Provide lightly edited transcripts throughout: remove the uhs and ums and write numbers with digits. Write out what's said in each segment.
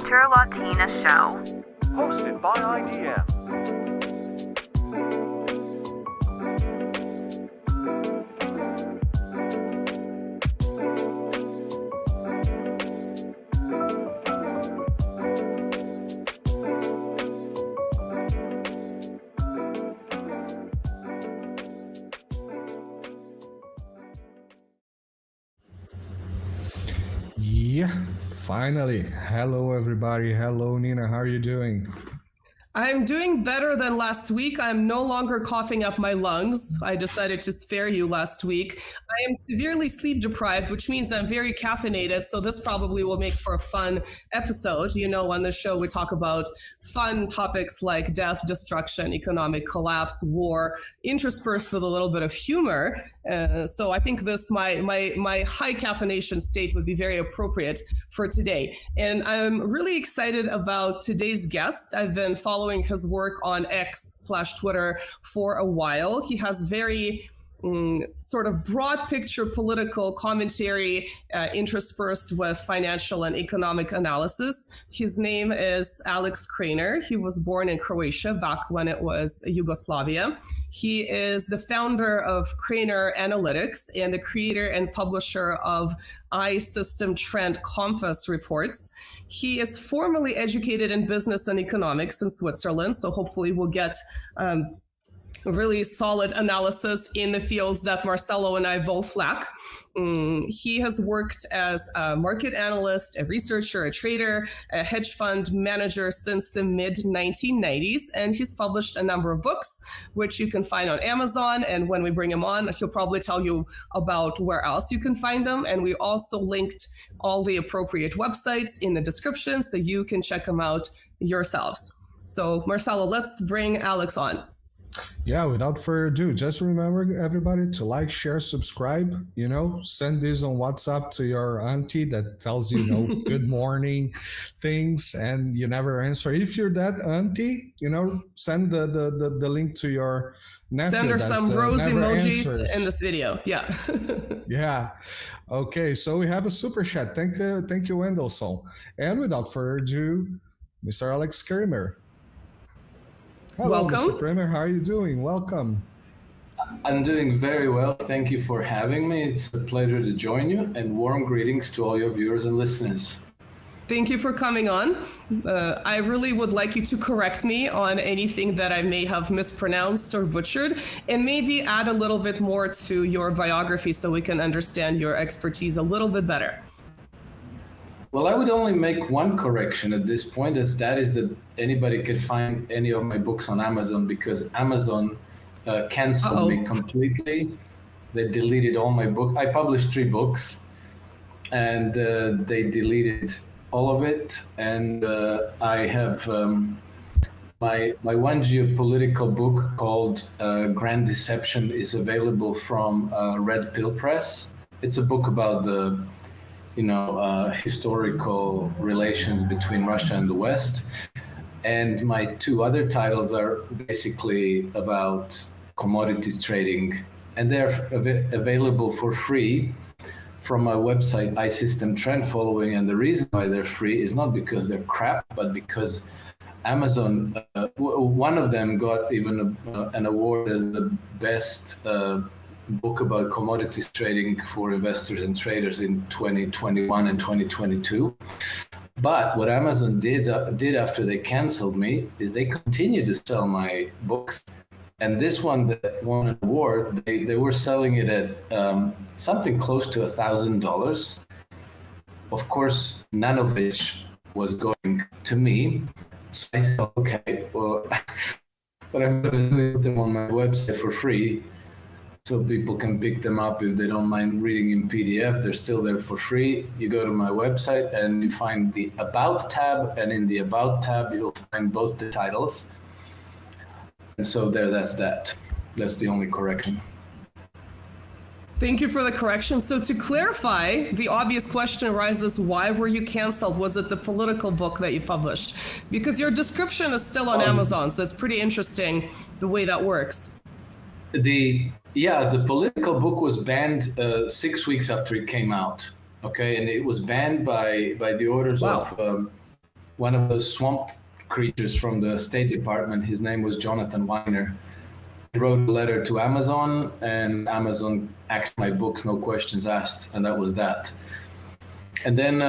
WinterLatinaShow. Hosted by IDM. Yeah, finally. Hello, everybody. Hello, Nina. How are you doing? I'm doing better than last week. I'm no longer coughing up my lungs. I decided to spare you last week. I am severely sleep deprived, which means I'm very caffeinated. So this probably will make for a fun episode. You know, on the show, we talk about fun topics like death, destruction, economic collapse, war, interspersed with a little bit of humor. So I think this, my high caffeination state would be very appropriate for today. And I'm really excited about today's guest. I've been following his work on X/Twitter for a while. He has very sort of broad picture political commentary interspersed with financial and economic analysis. His name is Alex Krainer. He was born in Croatia back when it was Yugoslavia. He is the founder of Krainer Analytics and the creator and publisher of iSystem Trend Compass reports. He is formally educated in business and economics in Switzerland, so hopefully we'll get a really solid analysis in the fields that Marcelo and I both lack. He has worked as a market analyst, a researcher, a trader, a hedge fund manager since the mid-1990s, and he's published a number of books, which you can find on Amazon, and when we bring him on, he'll probably tell you about where else you can find them, and we also linked all the appropriate websites in the description so you can check them out yourselves. So Marcelo, let's bring Alex on. Yeah, without further ado, just remember everybody to like, share, subscribe, send this on WhatsApp to your auntie that tells you, good morning things and you never answer. If you're that auntie, send the link to your nephew. Send her some rose emojis answers in this video. Yeah. Yeah. Okay. So we have a super chat. Thank you, Wendelson. And without further ado, Mr. Alex Krainer. Hello, welcome. Mr. Krainer. How are you doing? Welcome. I'm doing very well. Thank you for having me. It's a pleasure to join you, and warm greetings to all your viewers and listeners. Thank you for coming on. I really would like you to correct me on anything that I may have mispronounced or butchered, and maybe add a little bit more to your biography so we can understand your expertise a little bit better. Well, I would only make one correction at this point, that is that anybody could find any of my books on Amazon, because Amazon canceled me completely. They deleted all my books. I published 3 books, and they deleted all of it. And I have my one geopolitical book called Grand Deception is available from Red Pill Press. It's a book about the historical relations between Russia and the West. And my 2 other titles are basically about commodities trading, and they're available for free from my website, iSystem Trend Following. And the reason why they're free is not because they're crap, but because Amazon, one of them got even an award as the best book about commodities trading for investors and traders in 2021 and 2022. But what Amazon did after they canceled me is they continued to sell my books. And this one that won an award, they were selling it at something close to $1,000. Of course, none of which was going to me. So I thought, okay, well, what I'm going to do is put them on my website for free, so people can pick them up if they don't mind reading in PDF. They're still there for free. You go to my website and you find the About tab, and in the About tab, you'll find both the titles. And so that's that. That's the only correction. Thank you for the correction. So to clarify, the obvious question arises, why were you canceled? Was it the political book that you published? Because your description is still on Amazon, so it's pretty interesting the way that works. The political book was banned 6 weeks after it came out. Okay, and it was banned by the orders of one of those swamp creatures from the State Department. His name was Jonathan Weiner. He wrote a letter to Amazon, and Amazon axed my books, no questions asked, and that was that. And then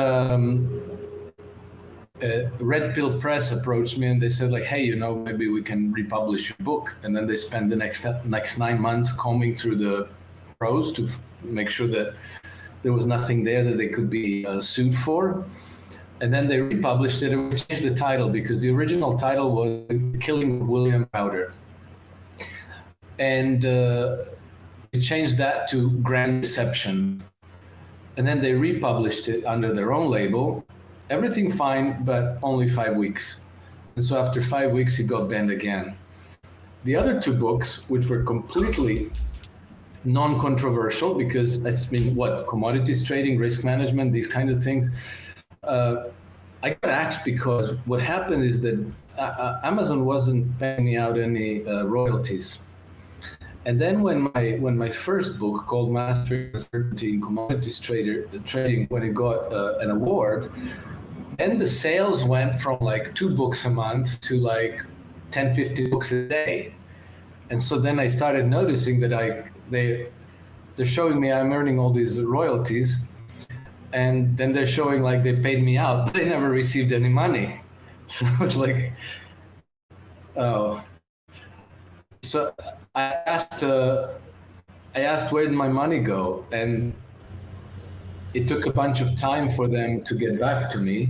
Red Pill Press approached me, and they said, like, hey, maybe we can republish your book. And then they spent the next 9 months combing through the prose to make sure that there was nothing there that they could be sued for. And then they republished it, and we changed the title because the original title was The Killing of William Browder. And we changed that to Grand Deception. And then they republished it under their own label. Everything fine, but only 5 weeks. And so after 5 weeks, it got banned again. The other two books, which were completely non-controversial, because that's been commodities trading, risk management, these kinds of things. I got axed because what happened is that Amazon wasn't paying me out any royalties. And then when my first book called Mastering Uncertainty in Commodities Trading, when it got an award, then the sales went from like 2 books a month to like 10, 15 books a day. And so then I started noticing that they're showing me I'm earning all these royalties, and then they're showing like they paid me out, but they never received any money. So I was like, oh. So I asked where did my money go, and it took a bunch of time for them to get back to me,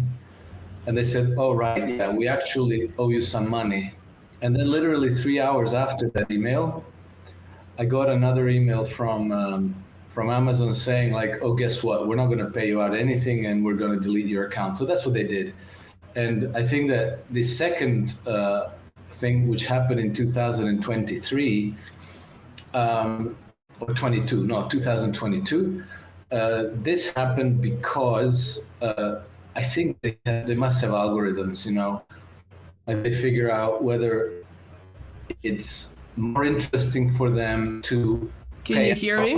and they said, "Oh right, yeah, we actually owe you some money." And then literally 3 hours after that email, I got another email from Amazon saying like, "Oh, guess what? We're not going to pay you out anything, and we're going to delete your account." So that's what they did, and I think that the second thing which happened in 2023 or 2022. This happened because I think they must have algorithms, like they figure out whether it's more interesting for them to Can you hear me?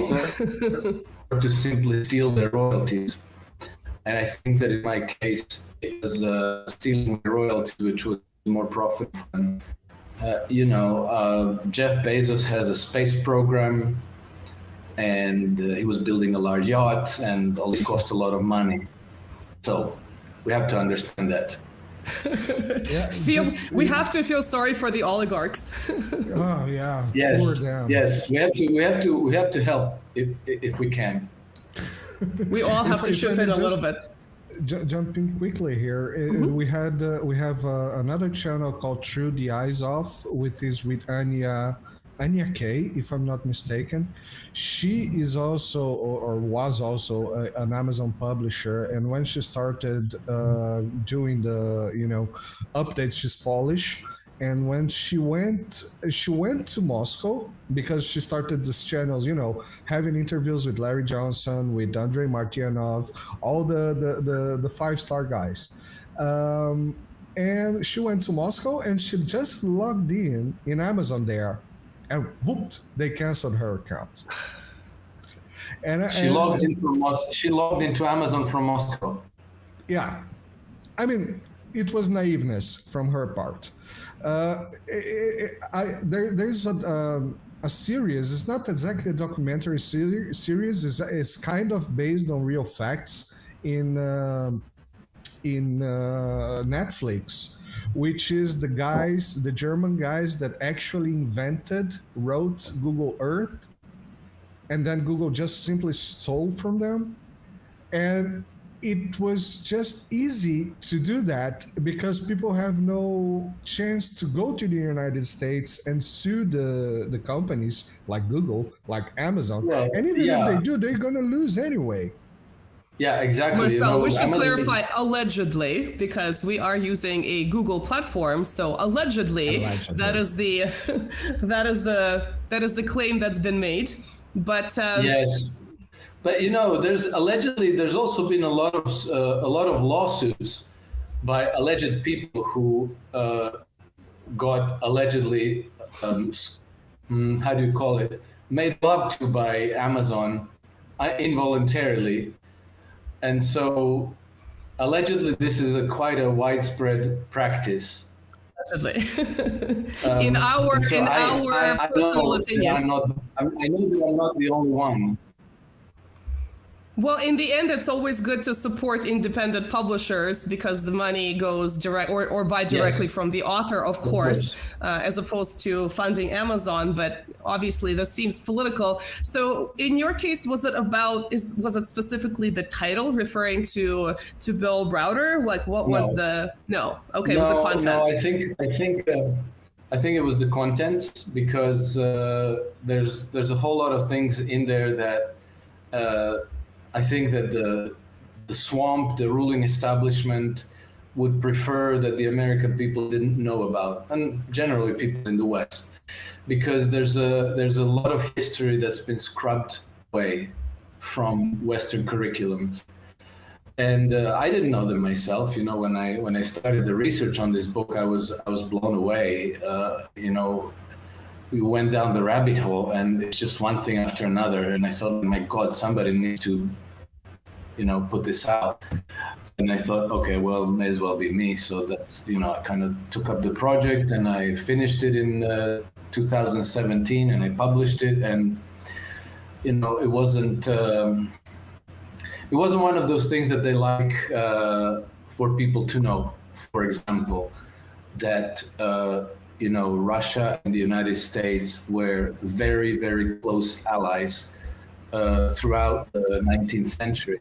or to simply steal their royalties. And I think that in my case, it was stealing my royalties, which was more profit for them. Jeff Bezos has a space program, and he was building a large yacht, and all this cost a lot of money. So we have to understand that. We have to feel sorry for the oligarchs. Oh yeah. Yes. Poor them. Yes. We have to help if we can. We all have to chip in a little bit. Jumping quickly here, we have another channel called Through the Eyes Off, with Anya K, if I'm not mistaken. She is also or was also an Amazon publisher, and when she started doing the updates, she's Polish. And when she went to Moscow, because she started this channels, having interviews with Larry Johnson, with Andrei Martyanov, all the 5-star guys. And she went to Moscow, and she just logged in Amazon there, and whooped, they canceled her account. She logged into Amazon from Moscow. Yeah, I mean, it was naiveness from her part. There's a series. It's not exactly a documentary series. It's kind of based on real facts in Netflix, which is the German guys that actually wrote Google Earth, and then Google just simply stole from them. And it was just easy to do that because people have no chance to go to the United States and sue the companies like Google, like Amazon. Well, and even if they do, they're going to lose anyway. Yeah, exactly. Marcel, we should clarify allegedly, because we are using a Google platform. So allegedly. that is the claim that's been made. But yes. But there's also been a lot of lawsuits by alleged people who got allegedly made love to by Amazon involuntarily, and so Allegedly, this is quite a widespread practice. Allegedly. in our personal opinion. I know that I'm not the only one. Well, in the end, it's always good to support independent publishers because the money goes direct or buy directly from the author, of course, as opposed to funding Amazon. But obviously, this seems political. So, in your case, was it specifically the title referring to Bill Browder? Like, what was the? No, okay, it was the content. No, I think it was the content because there's a whole lot of things in there that. I think that the swamp, the ruling establishment, would prefer that the American people didn't know about, and generally people in the West, because there's a lot of history that's been scrubbed away from Western curriculums, and I didn't know them myself. You know, when I started the research on this book, I was blown away. You know. We went down the rabbit hole, and it's just one thing after another. And I thought, oh my God, somebody needs to, you know, put this out. And I thought, okay, well, may as well be me. So that's, you know, I kind of took up the project, and I finished it in 2017, and I published it. And you know, it wasn't one of those things that they like for people to know. For example, that. You know, Russia and the United States were very, very close allies throughout the 19th century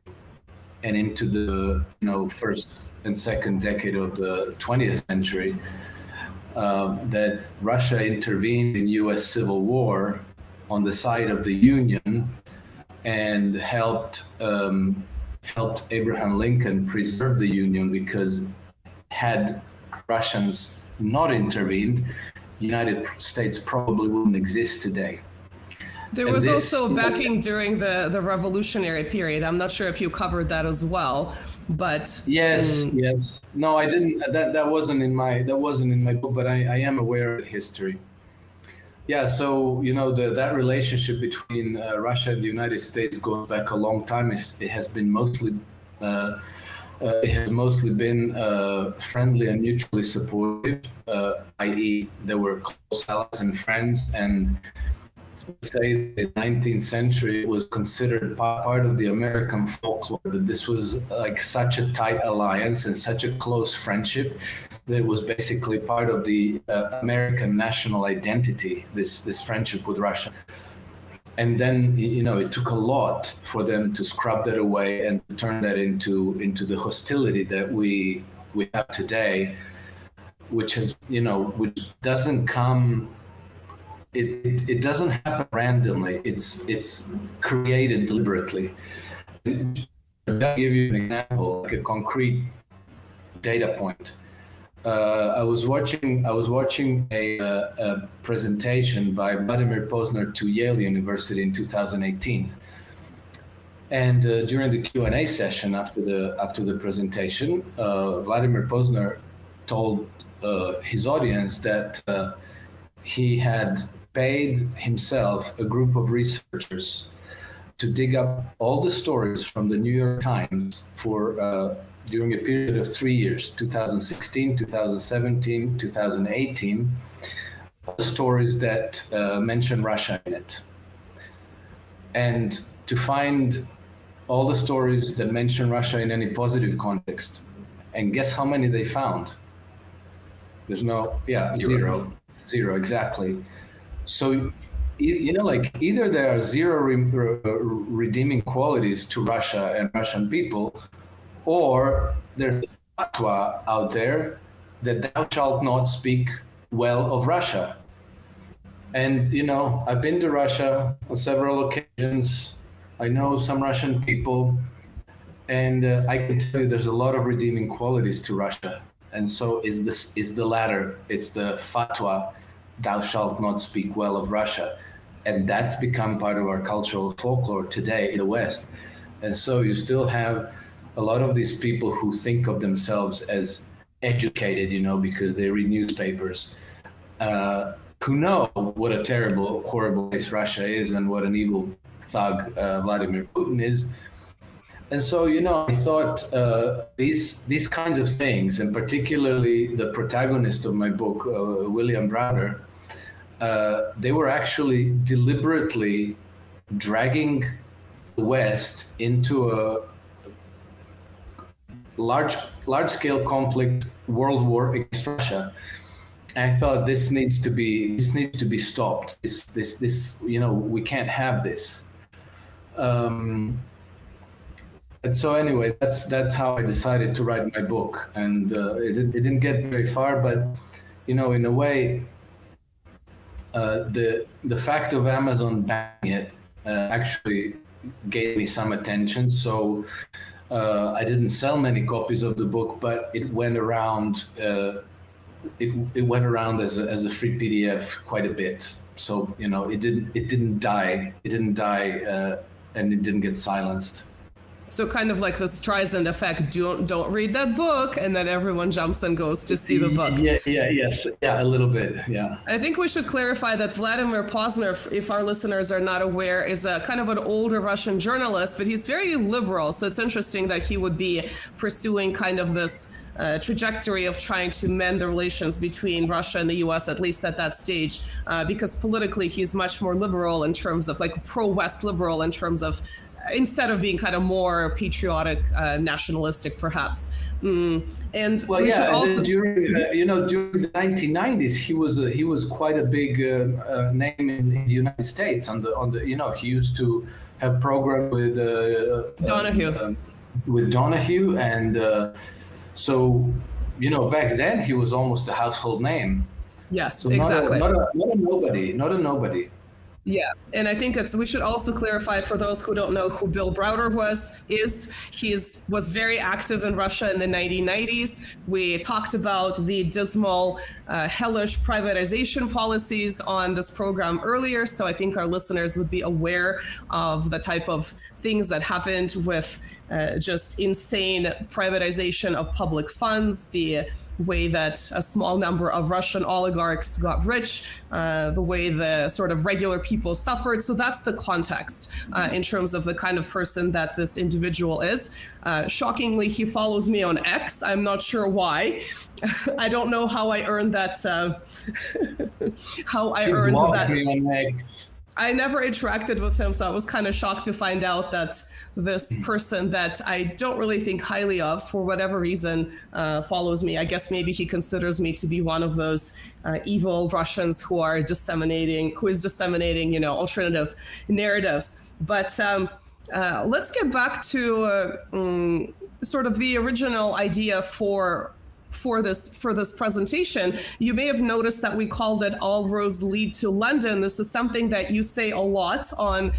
and into the first and second decade of the 20th century. That Russia intervened in U.S. Civil War on the side of the Union and helped Abraham Lincoln preserve the Union, because had Russians not intervened, United States probably wouldn't exist today. There was also backing during the revolutionary period. I'm not sure if you covered that as well, but yes. No, I didn't. That wasn't in my book, but I am aware of the history. Yeah, so you know that relationship between Russia and the United States goes back a long time. It has mostly been friendly and mutually supportive, i.e. there were close allies and friends, and say the 19th century was considered part of the American folklore, that this was like such a tight alliance and such a close friendship that it was basically part of the American national identity, this friendship with Russia. And then, you know, it took a lot for them to scrub that away and turn that into the hostility that we have today, which has, you know, which doesn't come. It doesn't happen randomly. It's created deliberately. I'll give you an example, like a concrete data point. I was watching a presentation by Vladimir Posner to Yale University in 2018, and during the Q&A session after the presentation, Vladimir Posner told his audience that he had paid himself a group of researchers to dig up all the stories from the New York Times for during a period of 3 years, 2016, 2017, 2018, the stories that mention Russia in it. And to find all the stories that mention Russia in any positive context. And guess how many they found? There's zero, exactly. So, you know, like either there are zero redeeming qualities to Russia and Russian people, or there's a fatwa out there that thou shalt not speak well of Russia. And, you know, I've been to Russia on several occasions. I know some Russian people, and I can tell you there's a lot of redeeming qualities to Russia. And so is the latter. It's the fatwa, thou shalt not speak well of Russia. And that's become part of our cultural folklore today in the West. And so you still have a lot of these people who think of themselves as educated, you know, because they read newspapers, who know what a terrible, horrible place Russia is and what an evil thug Vladimir Putin is. And so, I thought these kinds of things, and particularly the protagonist of my book, William Browder, they were actually deliberately dragging the West into a large-scale conflict, world war against Russia. And I thought this needs to be stopped. This we can't have this. And so anyway, that's how I decided to write my book, and it didn't get very far, but in a way, the fact of Amazon banning it actually gave me some attention. So I didn't sell many copies of the book, but it went around. It went around as a free PDF quite a bit. So it didn't die. It didn't die, and it didn't get silenced. So kind of like the Streisand effect, don't read that book, and then everyone jumps and goes to see the book. Yeah, a little bit, yeah. I think we should clarify that Vladimir Posner, if our listeners are not aware, is a kind of an older Russian journalist, but he's very liberal. So it's interesting that he would be pursuing kind of this trajectory of trying to mend the relations between Russia and the US, at least at that stage, because politically he's much more liberal in terms of like pro-West liberal in terms of instead of being kind of more patriotic, nationalistic, perhaps. And well, yeah, also during the 1990s, he was quite a big name in the United States. He used to have programs with Donahue, and so back then he was almost a household name. Yes, so exactly. Not a nobody. Yeah, and I think we should also clarify for those who don't know who Bill Browder was very active in Russia in the 1990s. We talked about the dismal, hellish privatization policies on this program earlier, so I think our listeners would be aware of the type of things that happened with just insane privatization of public funds, the way that a small number of Russian oligarchs got rich, the way the sort of regular people suffered. So that's the context in terms of the kind of person that this individual is. Shockingly, he follows me on X. I'm not sure why. I don't know how I earned that. I never interacted with him, so I was kind of shocked to find out that this person that I don't really think highly of, for whatever reason, follows me. I guess maybe he considers me to be one of those evil Russians who is disseminating, alternative narratives. But let's get back to sort of the original idea for this presentation. You may have noticed that we called it "All Roads Lead to London." This is something that you say a lot on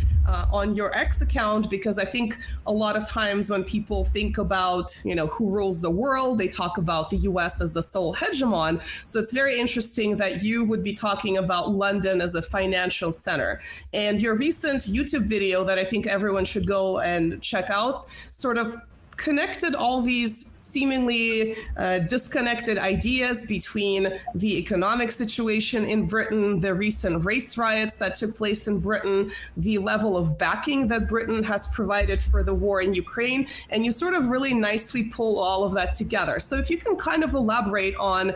your X account, because I think a lot of times when people think about who rules the world, they talk about the US as the sole hegemon. So it's very interesting that you would be talking about London as a financial center. And your recent YouTube video that I think everyone should go and check out sort of connected all these seemingly disconnected ideas between the economic situation in Britain, the recent race riots that took place in Britain, the level of backing that Britain has provided for the war in Ukraine, and you sort of really nicely pull all of that together. So if you can kind of elaborate on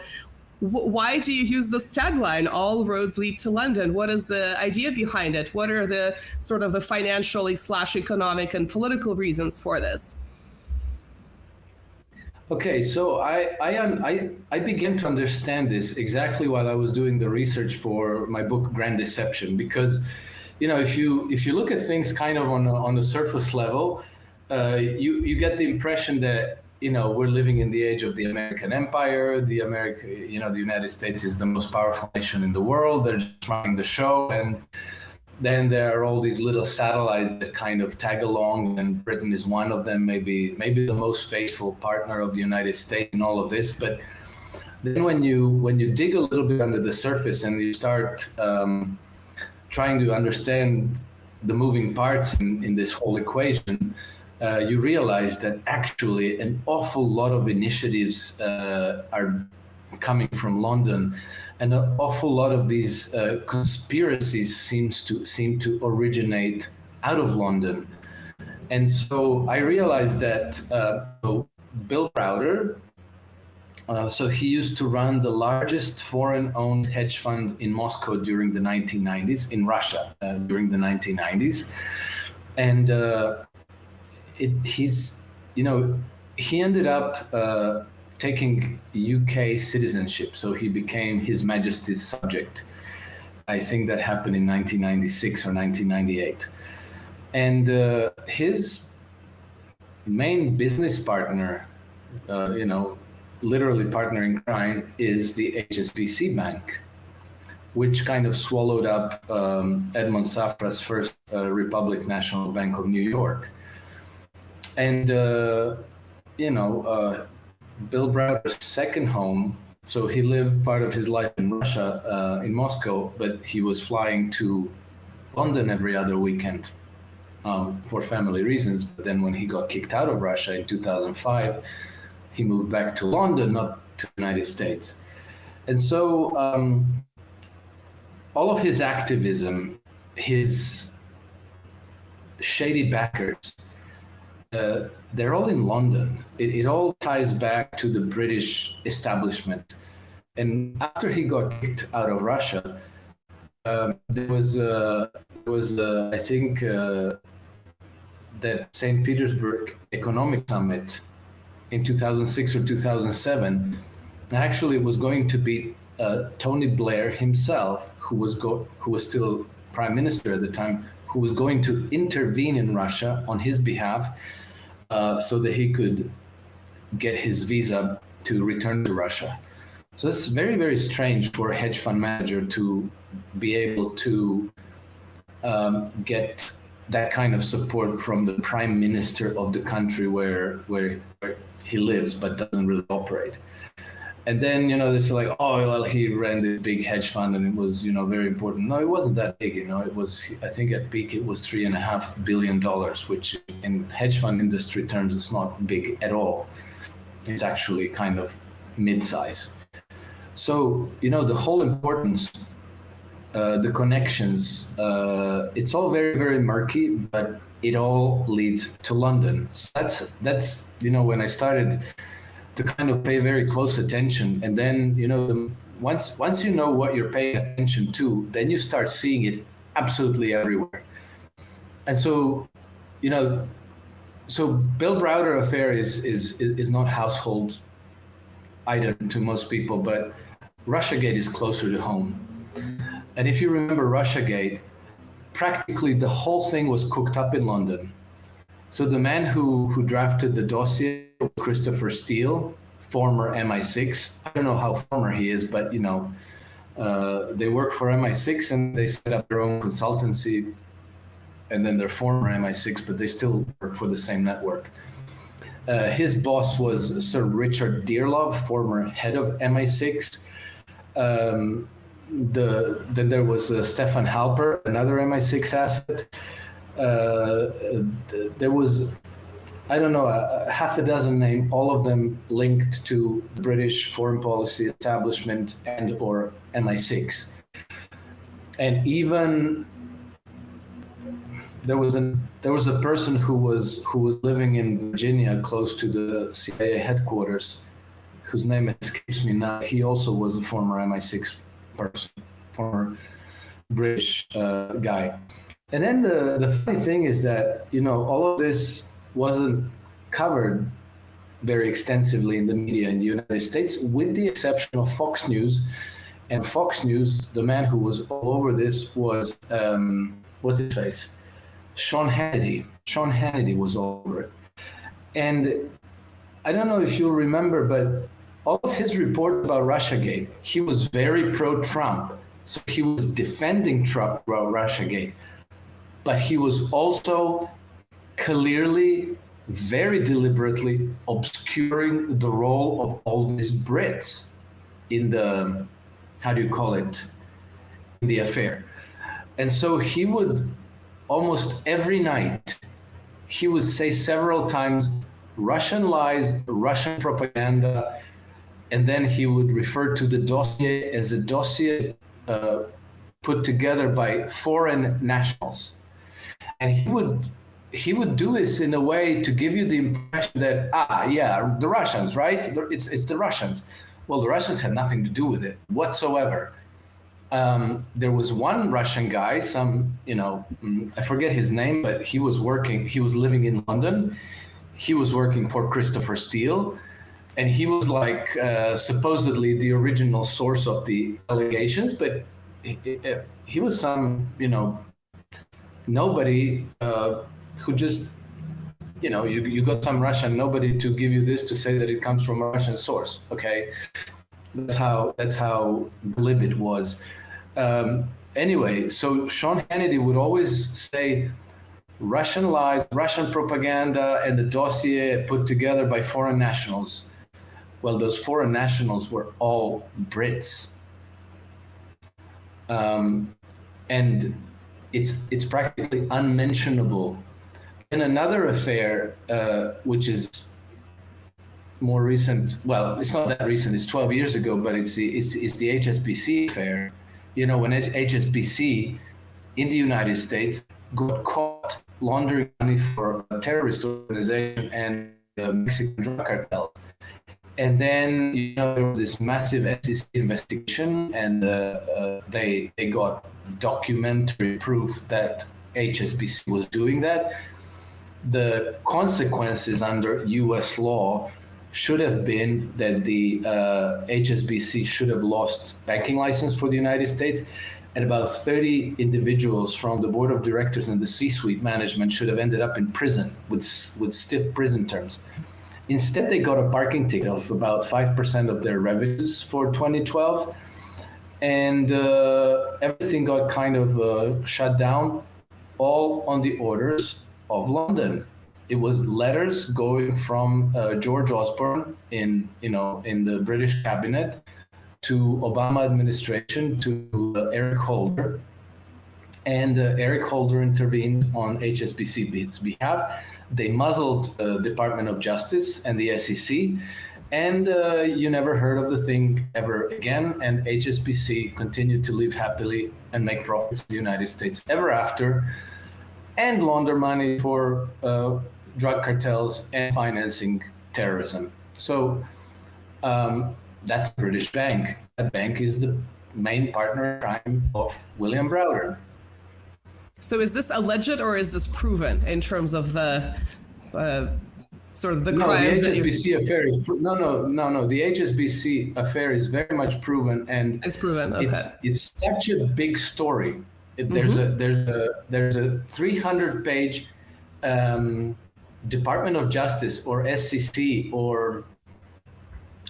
why do you use this tagline, "All roads lead to London"? What is the idea behind it? What are the sort of the financially/economic and political reasons for this? Okay, so I began to understand this exactly while I was doing the research for my book Grand Deception, because if you look at things kind of on the surface level, you get the impression that we're living in the age of the American empire. The United States is the most powerful nation in the world. They're just running the show, and then there are all these little satellites that kind of tag along, and Britain is one of them, maybe the most faithful partner of the United States in all of this. But then when you dig a little bit under the surface and you start trying to understand the moving parts in this whole equation, you realize that actually an awful lot of initiatives are coming from London. And an awful lot of these conspiracies seem to originate out of London. And so I realized that Bill Browder, so he used to run the largest foreign-owned hedge fund in Moscow during the 1990s, in Russia during the 1990s. And he ended up taking UK citizenship. So he became His Majesty's subject. I think that happened in 1996 or 1998. And his main business partner, literally partner in crime, is the HSBC Bank, which kind of swallowed up Edmond Safra's First Republic National Bank of New York. And, Bill Browder's second home, so he lived part of his life in Russia, in Moscow, but he was flying to London every other weekend for family reasons. But then when he got kicked out of Russia in 2005, he moved back to London, not to the United States. And so all of his activism, his shady backers, they're all in London. It all ties back to the British establishment. And after he got kicked out of Russia, there was I think, that St. Petersburg Economic Summit in 2006 or 2007. Actually, it was going to be Tony Blair himself, who was still prime minister at the time, who was going to intervene in Russia on his behalf, so that he could get his visa to return to Russia. So it's very, very strange for a hedge fund manager to be able to get that kind of support from the prime minister of the country where he lives but doesn't really operate. And then, it's like, oh, well, he ran this big hedge fund and it was, very important. No, it wasn't that big, It was, I think at peak, it was $3.5 billion, which in hedge fund industry terms, is not big at all. It's actually kind of mid-size. So, the whole importance, the connections, it's all very, very murky, but it all leads to London. So that's when I started to kind of pay very close attention, and then once you know what you're paying attention to, then you start seeing it absolutely everywhere. And so so Bill Browder affair is not household item to most people, but Russiagate is closer to home. And if you remember Russiagate, practically the whole thing was cooked up in London. So the man who drafted the dossier, Christopher Steele, former MI6, I don't know how former he is, but they work for MI6 and they set up their own consultancy, and then they're former MI6, but they still work for the same network. His boss was Sir Richard Dearlove, former head of MI6. Then there was Stefan Halper, another MI6 asset. There was, I don't know, half a dozen names, all of them linked to the British foreign policy establishment and or MI6. And even there was a person who was living in Virginia, close to the CIA headquarters, whose name escapes me now. He also was a former MI6 person, former British guy. And then the funny thing is that, all of this wasn't covered very extensively in the media in the United States, with the exception of Fox News. And Fox News, the man who was all over this was, what's his face? Sean Hannity. Sean Hannity was all over it. And I don't know if you'll remember, but all of his reports about Russiagate, he was very pro-Trump. So he was defending Trump about Russiagate. But he was also clearly, very deliberately obscuring the role of all these Brits in the, how do you call it, in the affair. And so he would, almost every night, he would say several times, Russian lies, Russian propaganda, and then he would refer to the dossier as a dossier put together by foreign nationals. And he would he would do this in a way to give you the impression that, the Russians, right? It's the Russians. Well, the Russians had nothing to do with it whatsoever. There was one Russian guy, I forget his name, but he was living in London. He was working for Christopher Steele, and he was like supposedly the original source of the allegations, but he was some, nobody who just, you got some Russian nobody to give you this to say that it comes from a Russian source. Okay, that's how glib it was. Anyway, so Sean Hannity would always say Russian lies, Russian propaganda, and the dossier put together by foreign nationals. Well, those foreign nationals were all Brits. And it's practically unmentionable. And another affair, which is more recent, well, it's not that recent, it's 12 years ago, but it's the HSBC affair. When HSBC in the United States got caught laundering money for a terrorist organization and the Mexican drug cartel. And then, there was this massive SEC investigation, and they got documentary proof that HSBC was doing that. The consequences under U.S. law should have been that the HSBC should have lost banking license for the United States, and about 30 individuals from the board of directors and the C-suite management should have ended up in prison with stiff prison terms. Instead, they got a parking ticket of about 5% of their revenues for 2012, and everything got kind of shut down, all on the orders of London. It was letters going from George Osborne in the British cabinet to Obama administration to Eric Holder, and Eric Holder intervened on HSBC's behalf. They muzzled the Department of Justice and the SEC, and you never heard of the thing ever again. And HSBC continued to live happily and make profits in the United States ever after, and launder money for drug cartels and financing terrorism. So that's a British bank. That bank is the main partner in crime of William Browder. So is this alleged or is this proven in terms of the sort of the crimes? The HSBC affair is no. The HSBC affair is very much proven, and it's proven. Okay, it's such a big story. There's a 300-page Department of Justice or SEC or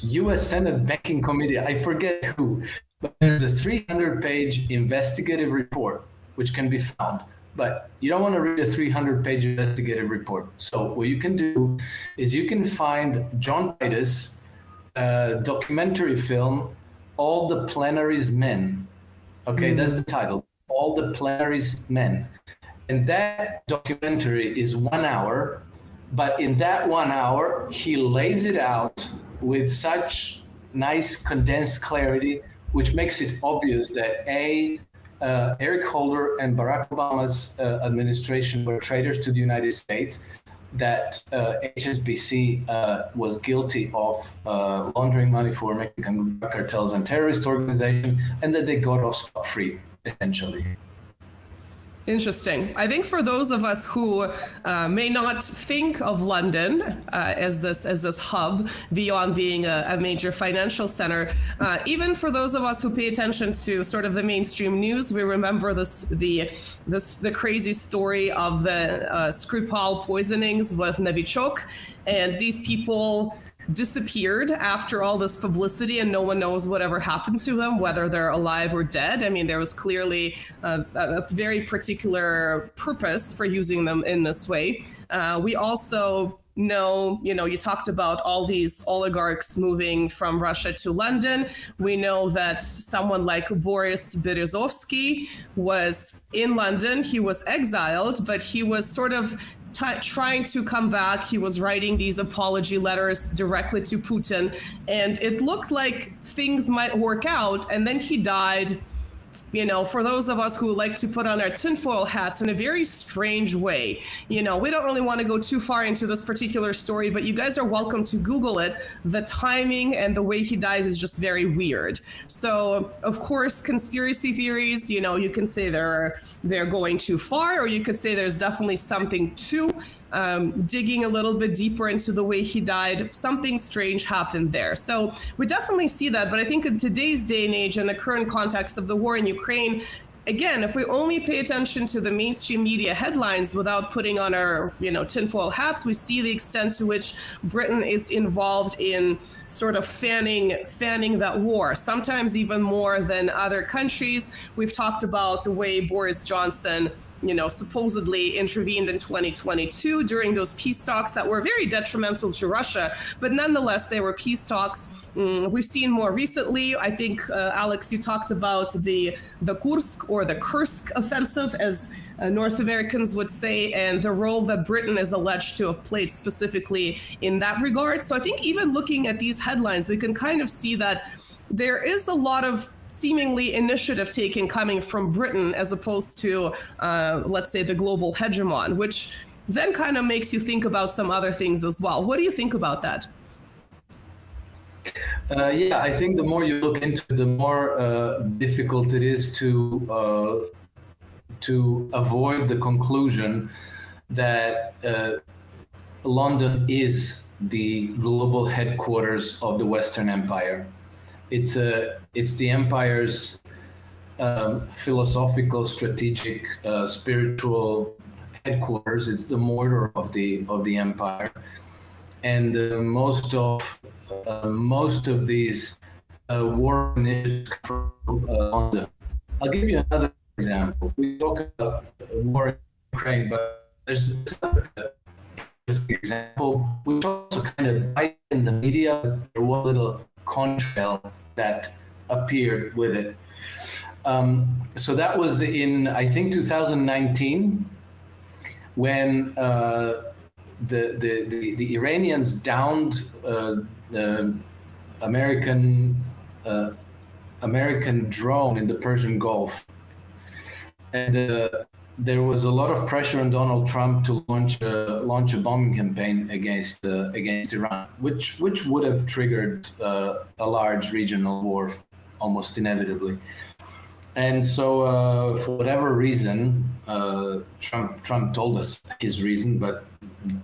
U.S. Senate Banking Committee, I forget who, but there's a 300-page investigative report which can be found. But you don't want to read a 300-page investigative report. So what you can do is you can find John Titus' documentary film, All the Plenary's Men. Okay, that's the title, All the Plenary's Men. And that documentary is 1 hour, but in that 1 hour, he lays it out with such nice condensed clarity, which makes it obvious that Eric Holder and Barack Obama's administration were traitors to the United States, that HSBC was guilty of laundering money for Mexican cartels and terrorist organizations, and that they got off scot-free, essentially. Interesting. I think for those of us who may not think of London as this hub beyond being a major financial center, even for those of us who pay attention to sort of the mainstream news, we remember the crazy story of the Skripal poisonings with Novichok, and these people disappeared after all this publicity, and no one knows whatever happened to them, whether they're alive or dead. I mean, there was clearly a very particular purpose for using them in this way. We also know, you talked about all these oligarchs moving from Russia to London. We know that someone like Boris Berezovsky was in London. He was exiled, but he was sort of trying to come back. He was writing these apology letters directly to Putin, and it looked like things might work out. And then he died for those of us who like to put on our tinfoil hats in a very strange way. We don't really want to go too far into this particular story, but you guys are welcome to Google it. The timing and the way he dies is just very weird. So, of course, conspiracy theories, you can say they're going too far, or you could say there's definitely something to digging a little bit deeper into the way he died. Something strange happened there. So we definitely see that. But I think in today's day and age, in the current context of the war in Ukraine, again, if we only pay attention to the mainstream media headlines without putting on our, tinfoil hats, we see the extent to which Britain is involved in sort of fanning that war, sometimes even more than other countries. We've talked about the way Boris Johnson supposedly intervened in 2022 during those peace talks that were very detrimental to Russia, but nonetheless, they were peace talks. We've seen more recently, I think, Alex, you talked about the Kursk or the Kursk offensive, as North Americans would say, and the role that Britain is alleged to have played specifically in that regard. So I think even looking at these headlines, we can kind of see that there is a lot of seemingly initiative taking coming from Britain as opposed to, let's say, the global hegemon, which then kind of makes you think about some other things as well. What do you think about that? Yeah, I think the more you look into it, the more difficult it is to avoid the conclusion that London is the global headquarters of the Western Empire. It's the empire's philosophical, strategic, spiritual headquarters. It's the mortar of the empire, and most of these war initiatives come from London. I'll give you another example. We talk about war in Ukraine, but there's another example which also kind of died in the media. There was a little contrail that appeared with it. So that was in, I think, 2019, when the Iranians downed American drone in the Persian Gulf, and there was a lot of pressure on Donald Trump to launch a bombing campaign against Iran, which would have triggered a large regional war almost inevitably. And so, for whatever reason, Trump told us his reason, but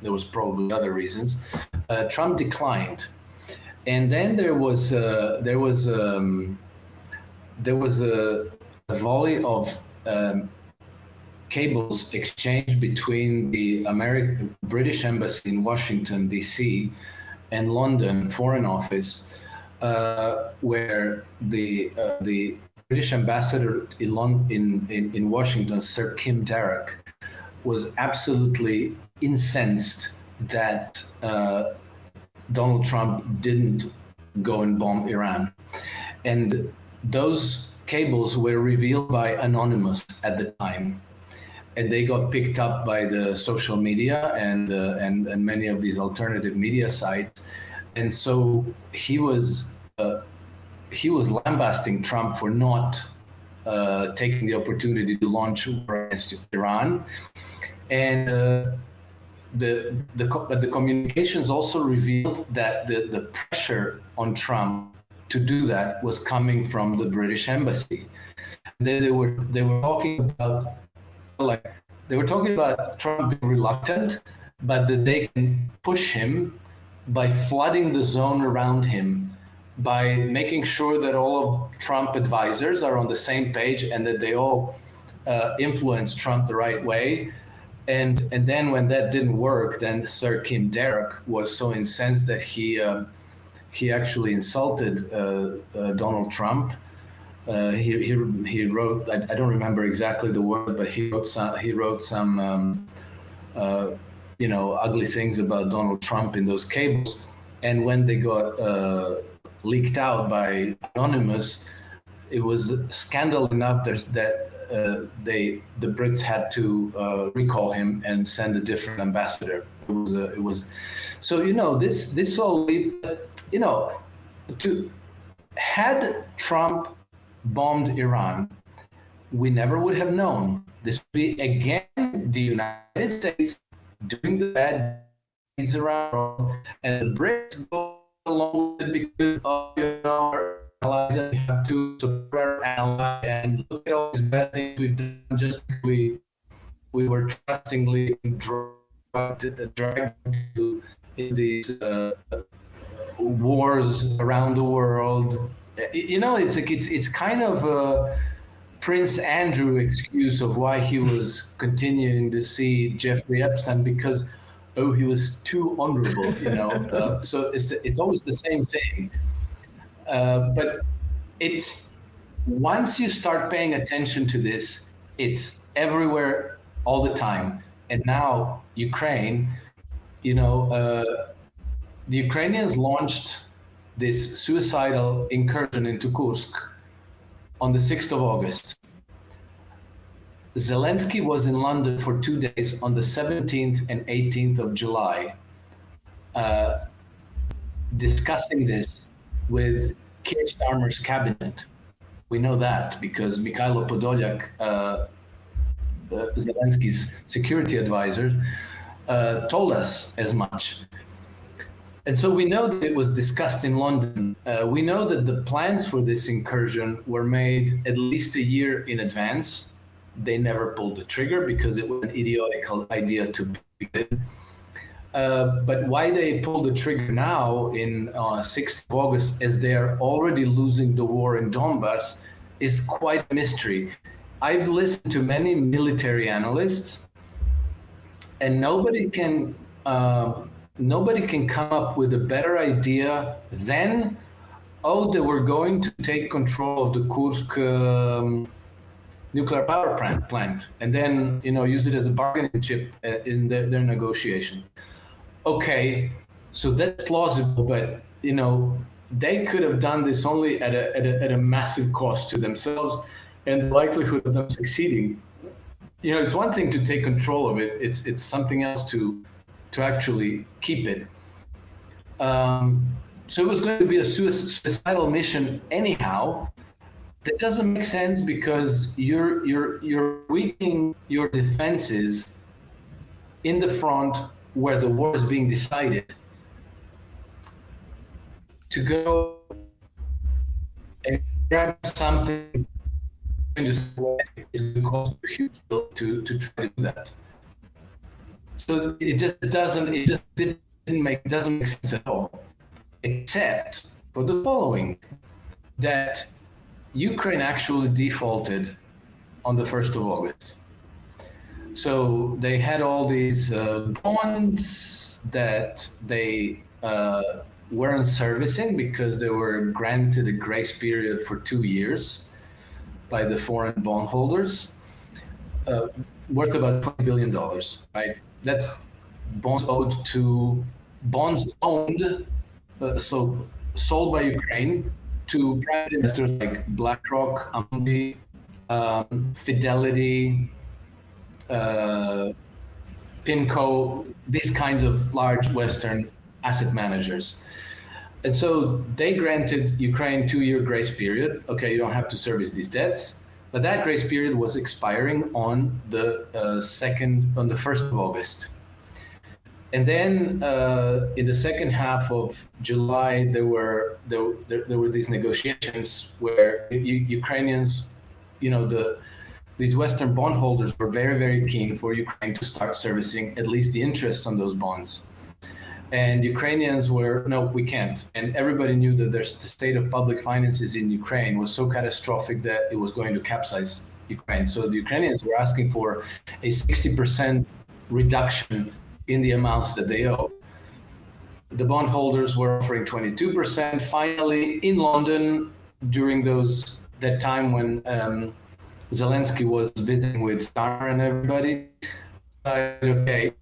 there was probably other reasons. Trump declined, and then there was a volley of cables exchanged between the British Embassy in Washington, D.C., and London Foreign Office, where the British ambassador in Washington, Sir Kim Darroch, was absolutely incensed that Donald Trump didn't go and bomb Iran. And those cables were revealed by Anonymous at the time, and they got picked up by the social media and many of these alternative media sites. And so he was lambasting Trump for not taking the opportunity to launch war against Iran. And the communications also revealed that the pressure on Trump to do that was coming from the British Embassy. They were talking about Trump being reluctant, but that they can push him by flooding the zone around him, by making sure that all of Trump advisors are on the same page and that they all influence Trump the right way. And then when that didn't work, then Sir Kim Darroch was so incensed that he actually insulted Donald Trump. He wrote, I don't remember exactly the word, but he wrote some ugly things about Donald Trump in those cables. And when they got leaked out by Anonymous, it was scandal enough that the Brits had to recall him and send a different ambassador. It was so this all had Trump bombed Iran, we never would have known. This would be again the United States doing the bad deeds around the world, and the Brits go along with it because of our allies that we have to support our ally and look at all these bad things we've done just because we were trustingly dragged into these wars around the world. It's like it's kind of a Prince Andrew excuse of why he was continuing to see Jeffrey Epstein, because he was too honorable, so it's always the same thing. But it's once you start paying attention to this, it's everywhere all the time. And now Ukraine, the Ukrainians launched this suicidal incursion into Kursk on the 6th of August. Zelensky was in London for 2 days on the 17th and 18th of July, discussing this with Keir Starmer's cabinet. We know that because Mikhailo Podolyak, Zelensky's security advisor, told us as much. And so we know that it was discussed in London. We know that the plans for this incursion were made at least a year in advance. They never pulled the trigger because it was an idiotic idea to begin. But why they pulled the trigger now in 6th of August, as they are already losing the war in Donbass, is quite a mystery. I've listened to many military analysts, and nobody can come up with a better idea than, they were going to take control of the Kursk nuclear power plant, and then use it as a bargaining chip in their negotiation. Okay, so that's plausible, but they could have done this only at a massive cost to themselves, and the likelihood of them succeeding. It's one thing to take control of it; it's something else to actually keep it. So it was going to be a suicidal mission anyhow. That doesn't make sense because you're weakening your defenses in the front where the war is being decided. To go and grab something is going to cost a huge bill to try to do that. So it doesn't make sense at all, except for the following, that Ukraine actually defaulted on the 1st of August. So they had all these bonds that they weren't servicing because they were granted a grace period for 2 years by the foreign bondholders, worth about $20 billion, right? That's bonds owned, so sold by Ukraine to private investors like BlackRock, Amundi, Fidelity, PIMCO, these kinds of large Western asset managers. And so they granted Ukraine 2-year grace period. Okay, you don't have to service these debts, but that grace period was expiring on the 1st of August. And then in the second half of July, there were these negotiations where Ukrainians, these Western bondholders were very, very keen for Ukraine to start servicing at least the interest on those bonds. And Ukrainians were, no, we can't. And everybody knew that the state of public finances in Ukraine was so catastrophic that it was going to capsize Ukraine. So the Ukrainians were asking for a 60% reduction in the amounts that they owe. The bondholders were offering 22%. Finally, in London, during that time when Zelensky was visiting with Starmer and everybody, okay,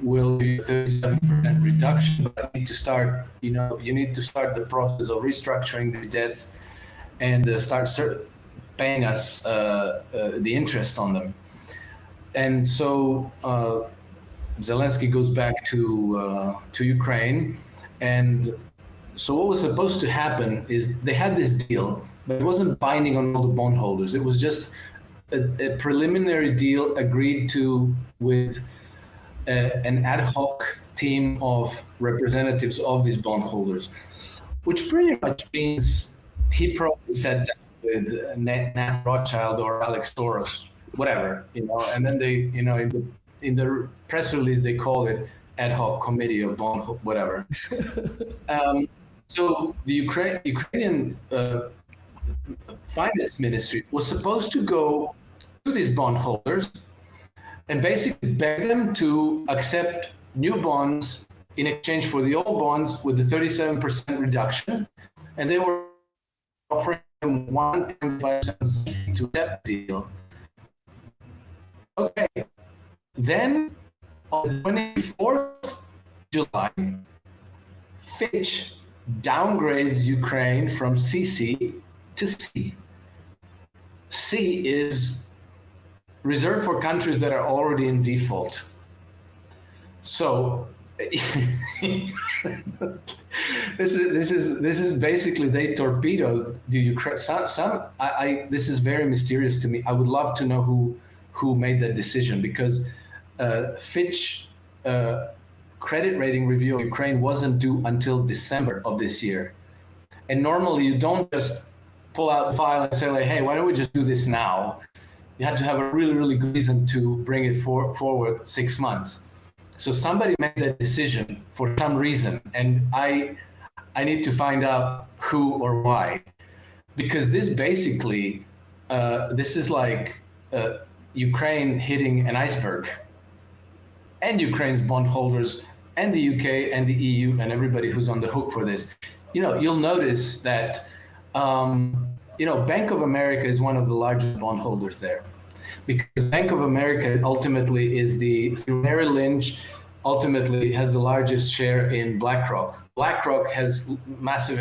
we'll do 37% reduction, but I need to start, you need to start the process of restructuring these debts and start paying us the interest on them. And so Zelensky goes back to Ukraine, and so what was supposed to happen is they had this deal, but it wasn't binding on all the bondholders. It was just a preliminary deal agreed to with an ad hoc team of representatives of these bondholders, which pretty much means he probably sat down with Nat Rothschild or Alex Soros, whatever, and then they, in the press release, they call it ad hoc committee of bond, whatever. So the Ukrainian finance ministry was supposed to go to these bondholders and basically beg them to accept new bonds in exchange for the old bonds with the 37% reduction. And they were offering them 1.5% to accept the deal. Okay. Then on the 24th July, Fitch downgrades Ukraine from CC to C. C is reserved for countries that are already in default. So this is basically they torpedoed the Ukraine. This is very mysterious to me. I would love to know who made that decision, because Fitch credit rating review of Ukraine wasn't due until December of this year. And normally you don't just pull out the file and say like, hey, why don't we just do this now? You had to have a really, really good reason to bring it forward 6 months. So somebody made that decision for some reason, and I need to find out who or why, because this basically, this is like Ukraine hitting an iceberg, and Ukraine's bondholders and the UK and the EU and everybody who's on the hook for this. You'll notice that, Bank of America is one of the largest bondholders there, because Bank of America ultimately is through Merrill Lynch, ultimately has the largest share in BlackRock. BlackRock has massive.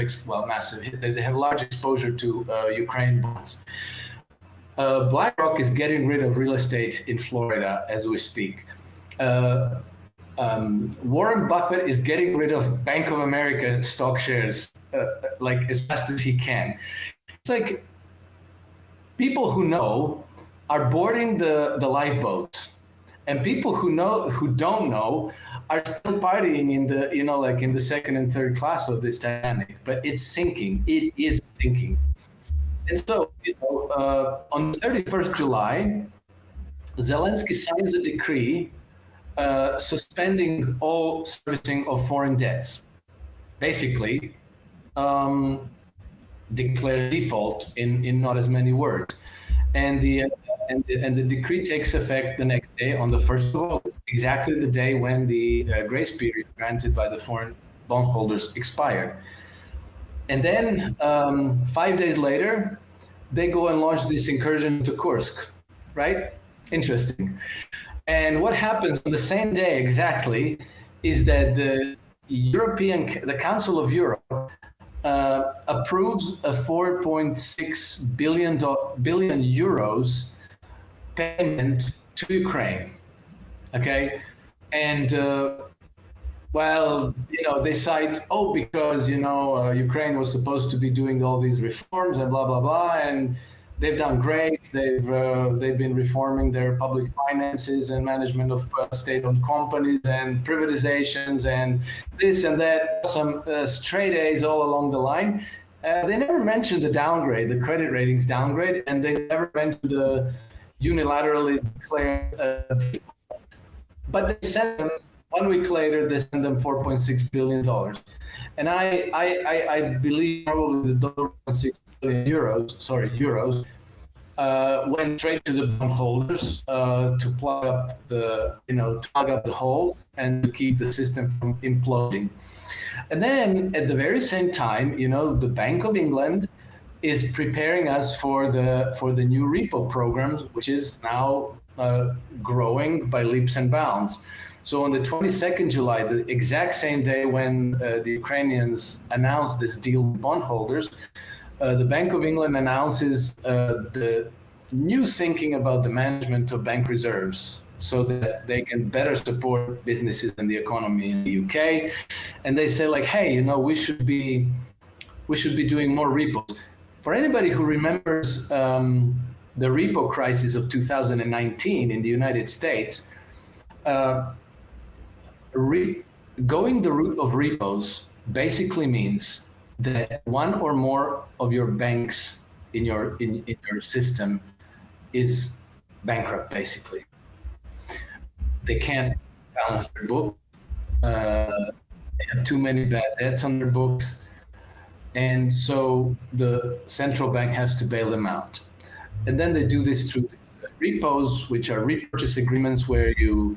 They have large exposure to Ukraine bonds. BlackRock is getting rid of real estate in Florida as we speak. Warren Buffett is getting rid of Bank of America stock shares like as fast as he can. It's like people who know are boarding the lifeboats, and people who don't know are still partying in the in the second and third class of this Titanic. But it's sinking. It is sinking. And so on the 31st July, Zelensky signs a decree suspending all servicing of foreign debts. Basically, declare default in not as many words, and the decree takes effect the next day on the 1st of August, exactly the day when the grace period granted by the foreign bondholders expired. And then 5 days later, they go and launch this incursion to Kursk, right? Interesting. And what happens on the same day exactly is that the Council of Europe approves a 4.6 billion euros payment to Ukraine. Okay, and they cite because Ukraine was supposed to be doing all these reforms and blah blah blah, and they've done great. They've been reforming their public finances and management of state-owned companies and privatizations and this and that. Some straight A's all along the line. They never mentioned the downgrade, the credit ratings downgrade, and they never mentioned the unilaterally declared. But they sent them 1 week later. They sent them $4.6 billion, and I believe probably the $4.6 billion euros went straight to the bondholders to plug up the holes and to keep the system from imploding. And then at the very same time, the Bank of England is preparing us for the new repo programs, which is now growing by leaps and bounds. So on the 22nd July, the exact same day when the Ukrainians announced this deal with bondholders, the Bank of England announces the new thinking about the management of bank reserves so that they can better support businesses and the economy in the UK. And they say like, hey, we should be doing more repos. For anybody who remembers the repo crisis of 2019 in the United States, going the route of repos basically means that one or more of your banks in your system is bankrupt, basically. They can't balance their books. They have too many bad debts on their books. And so the central bank has to bail them out. And then they do this through repos, which are repurchase agreements where you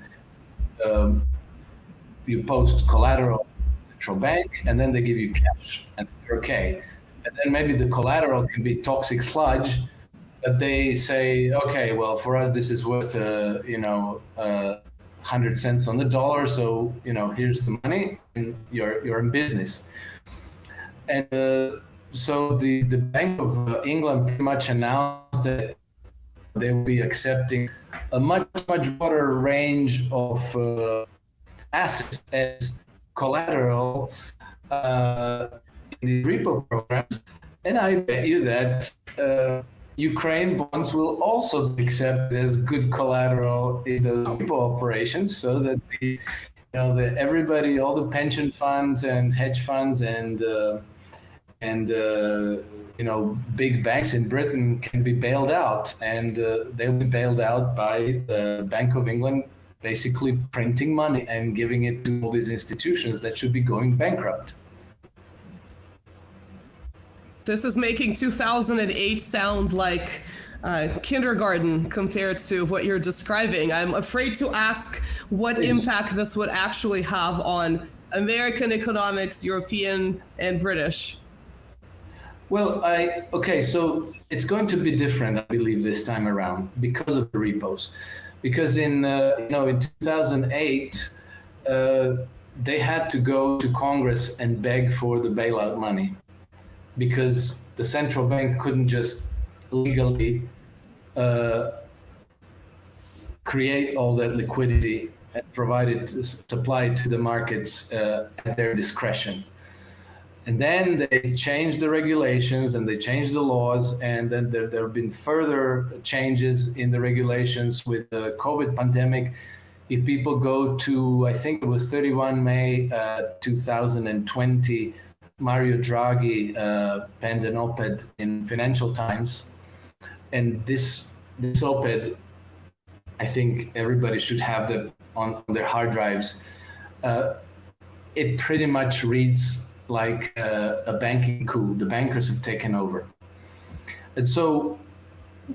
post collateral to the central bank, and then they give you cash, and you're okay. And then maybe the collateral can be toxic sludge, but they say, okay, well, for us, this is worth, 100 cents on the dollar, so, here's the money, and you're in business. And so the Bank of England pretty much announced that they will be accepting a much broader range of assets as collateral in the repo programs. And I bet you that Ukraine bonds will also be accepted as good collateral in those repo operations, so that everybody, all the pension funds and hedge funds and big banks in Britain can be bailed out, and they'll be bailed out by the Bank of England basically printing money and giving it to all these institutions that should be going bankrupt. This is making 2008 sound like kindergarten compared to what you're describing. I'm afraid to ask what impact this would actually have on American economics, European and British. Well, so it's going to be different, I believe, this time around because of the repos. Because in 2008, they had to go to Congress and beg for the bailout money, because the central bank couldn't just legally create all that liquidity and supply it to the markets at their discretion. And then they changed the regulations and they changed the laws, and then there have been further changes in the regulations with the COVID pandemic. If people go to, I think it was 31 May 2020, Mario Draghi penned an op-ed in Financial Times, and this op-ed, I think everybody should have that on their hard drives. It pretty much reads like a banking coup. The bankers have taken over. And so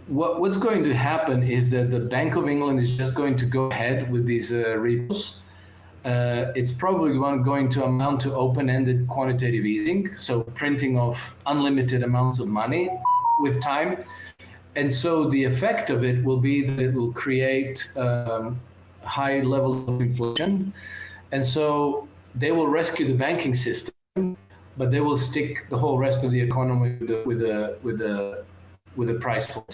what's going to happen is that the Bank of England is just going to go ahead with these repos. It's probably going to amount to open-ended quantitative easing, so printing of unlimited amounts of money with time. And so the effect of it will be that it will create high levels of inflation. And so they will rescue the banking system, but they will stick the whole rest of the economy with a price floor.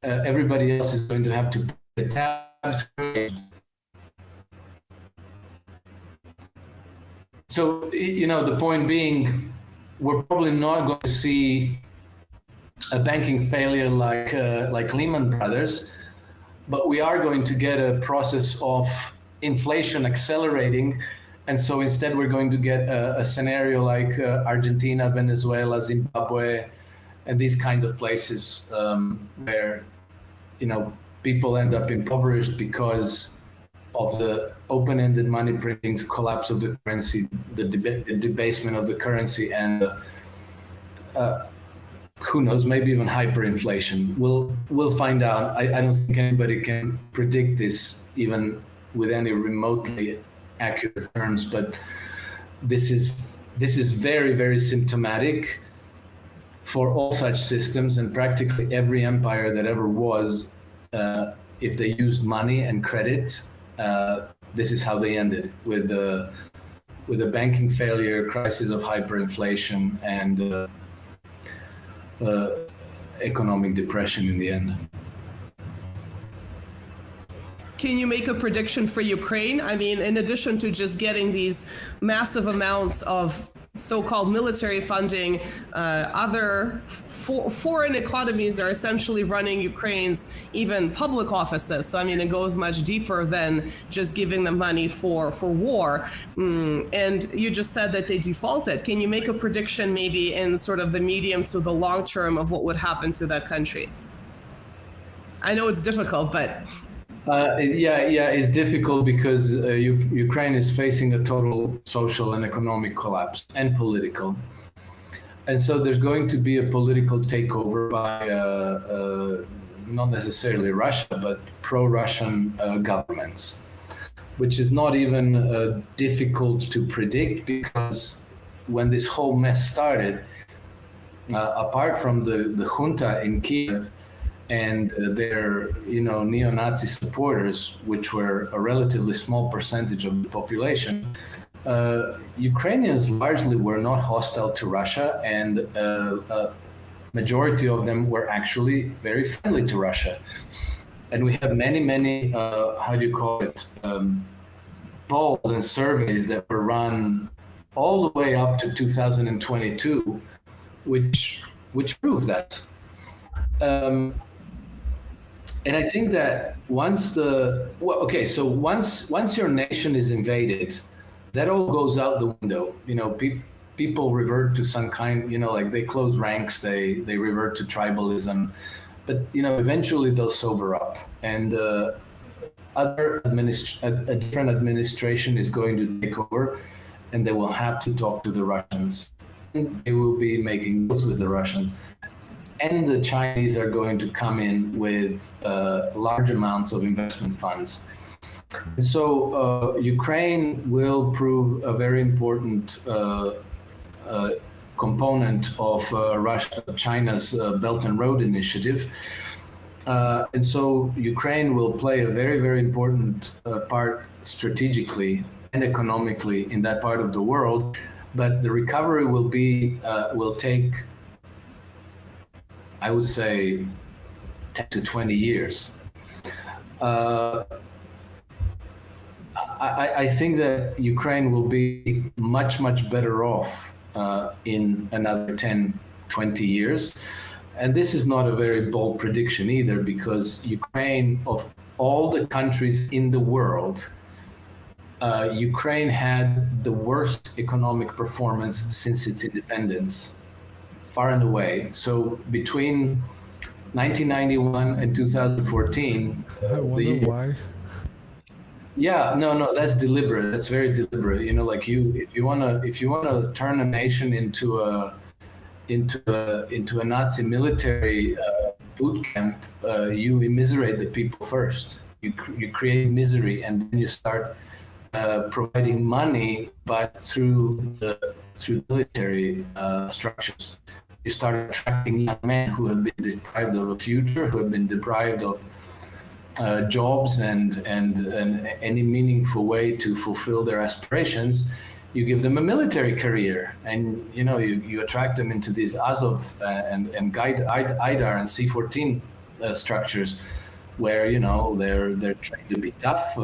Everybody else is going to have to pay tabs. So, the point being, we're probably not going to see a banking failure like Lehman Brothers, but we are going to get a process of inflation accelerating. And so instead, we're going to get a scenario like Argentina, Venezuela, Zimbabwe, and these kinds of places where, people end up impoverished because of the open-ended money printing's collapse of the currency, the debasement of the currency, and who knows, maybe even hyperinflation. We'll find out. I don't think anybody can predict this even with any remotely accurate terms, but this is very, very symptomatic for all such systems, and practically every empire that ever was, if they used money and credit, this is how they ended, with a banking failure, crisis of hyperinflation, and economic depression in the end. Can you make a prediction for Ukraine? I mean, in addition to just getting these massive amounts of so-called military funding, other foreign economies are essentially running Ukraine's even public offices. So, I mean, it goes much deeper than just giving them money for war. And you just said that they defaulted. Can you make a prediction maybe in sort of the medium to the long term of what would happen to that country? I know it's difficult, but... it's difficult because Ukraine is facing a total social and economic collapse and political. And so there's going to be a political takeover by not necessarily Russia, but pro-Russian governments, which is not even difficult to predict, because when this whole mess started, apart from the junta in Kiev, and their, neo-Nazi supporters, which were a relatively small percentage of the population, Ukrainians largely were not hostile to Russia, and a majority of them were actually very friendly to Russia. And we have many, polls and surveys that were run all the way up to 2022, which prove that. And I think that once your nation is invaded, that all goes out the window. People revert to some kind, like they close ranks, they revert to tribalism, but eventually they'll sober up, and a different administration is going to take over, and they will have to talk to the Russians. They will be making deals with the Russians. And the Chinese are going to come in with large amounts of investment funds. And so Ukraine will prove a very important component of China's Belt and Road Initiative. And so Ukraine will play a very, very important part strategically and economically in that part of the world. But the recovery will take, I would say, 10 to 20 years. I think that Ukraine will be much, much better off in another 10, 20 years. And this is not a very bold prediction either, because Ukraine, of all the countries in the world, Ukraine had the worst economic performance since its independence, far and away. So between 1991 and 2014, I wonder why. Yeah, no, that's deliberate. That's very deliberate. If you wanna turn a nation into a Nazi military boot camp, you immiserate the people first. You create misery, and then you start providing money, but through military structures. You start attracting young men who have been deprived of a future, who have been deprived of jobs and any meaningful way to fulfill their aspirations. You give them a military career, and you attract them into these Azov and IDAR and C-14 structures, where they're trained to be tough.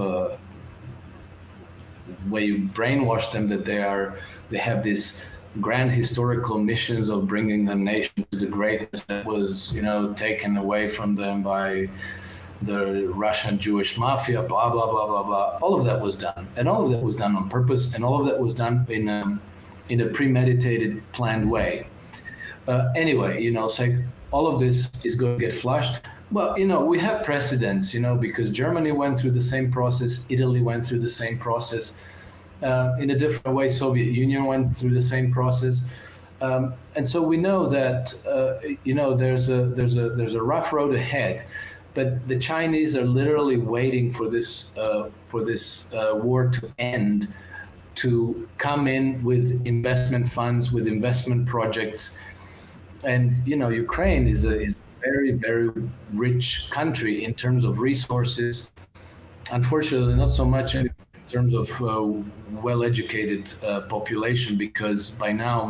Where you brainwash them that they have these grand historical missions of bringing the nation to the greatness that was taken away from them by the Russian Jewish mafia, blah, blah, blah, blah, blah. All of that was done. And all of that was done on purpose. And all of that was done in a premeditated, planned way. Anyway, all of this is going to get flushed. Well, we have precedents, because Germany went through the same process. Italy went through the same process. In a different way, Soviet Union went through the same process. And so we know that, there's a rough road ahead. But the Chinese are literally waiting for this war to end, to come in with investment funds, with investment projects. And Ukraine is a very, very rich country in terms of resources. Unfortunately, not so much in terms of well-educated population, because by now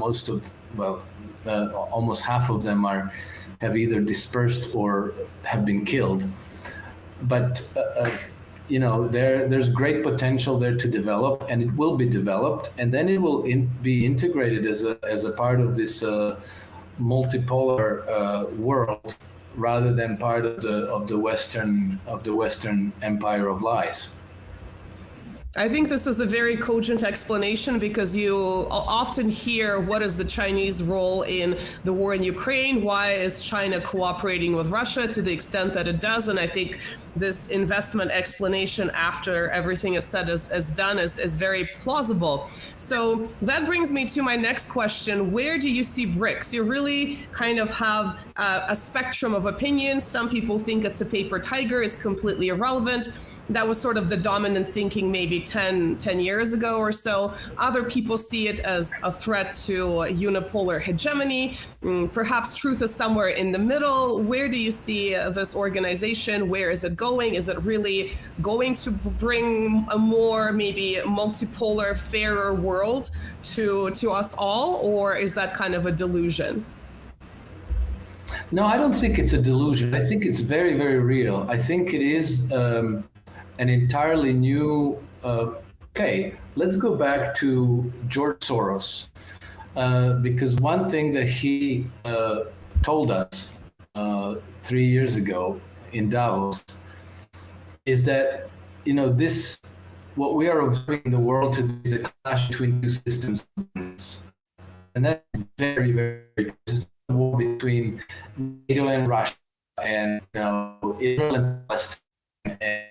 almost half of them have either dispersed or have been killed. But there's great potential there to develop, and it will be developed, and then it will be integrated as a part of this multipolar world, rather than part of the Western empire of lies. I think this is a very cogent explanation, because you often hear, what is the Chinese role in the war in Ukraine? Why is China cooperating with Russia to the extent that it does? And I think this investment explanation, after everything is said is done, is very plausible. So that brings me to my next question. Where do you see BRICS? You really kind of have a spectrum of opinions. Some people think it's a paper tiger, it's completely irrelevant. That was sort of the dominant thinking maybe 10 years ago or so. Other people see it as a threat to unipolar hegemony. Perhaps truth is somewhere in the middle. Where do you see this organization? Where is it going? Is it really going to bring a more maybe multipolar, fairer world to us all? Or is that kind of a delusion? No, I don't think it's a delusion. I think it's very, very real. I think it is an entirely new, let's go back to George Soros, because one thing that he told us 3 years ago in Davos is that, what we are observing in the world today is a clash between two systems of governance. And that's very, very, this is a war between NATO and Russia, and Israel and Palestine,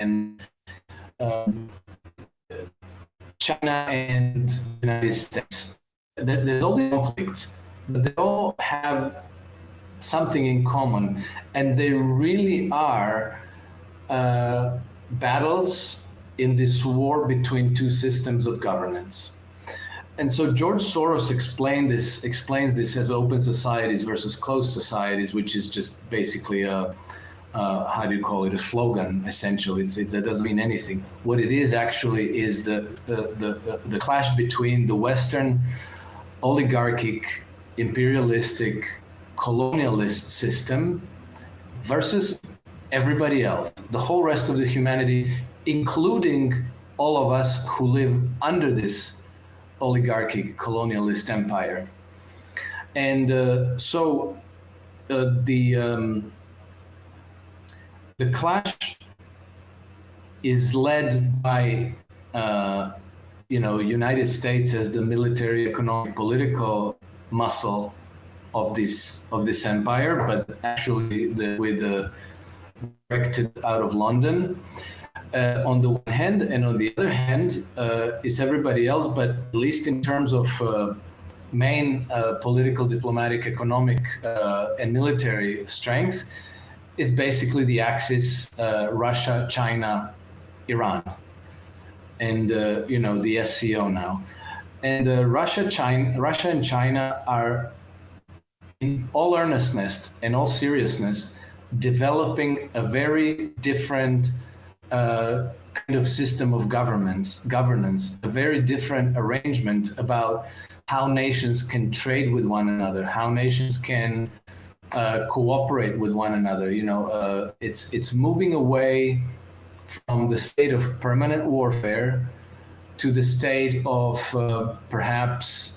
and China and the United States. There's all these conflicts, but they all have something in common, and they really are battles in this war between two systems of governance. And so George Soros explains this as open societies versus closed societies, which is just basically a slogan, essentially. That doesn't mean anything. What it is actually is the clash between the Western oligarchic, imperialistic, colonialist system versus everybody else, the whole rest of the humanity, including all of us who live under this oligarchic, colonialist empire. And the clash is led by, United States as the military, economic, political muscle of this empire, but actually directed out of London on the one hand, and on the other hand is everybody else, but at least in terms of main political, diplomatic, economic, and military strength, is basically the axis Russia, China, Iran, and the SCO now. And Russia and China are, in all earnestness and all seriousness, developing a very different kind of system of governance, a very different arrangement about how nations can trade with one another, how nations can cooperate with one another. It's moving away from the state of permanent warfare to the state of perhaps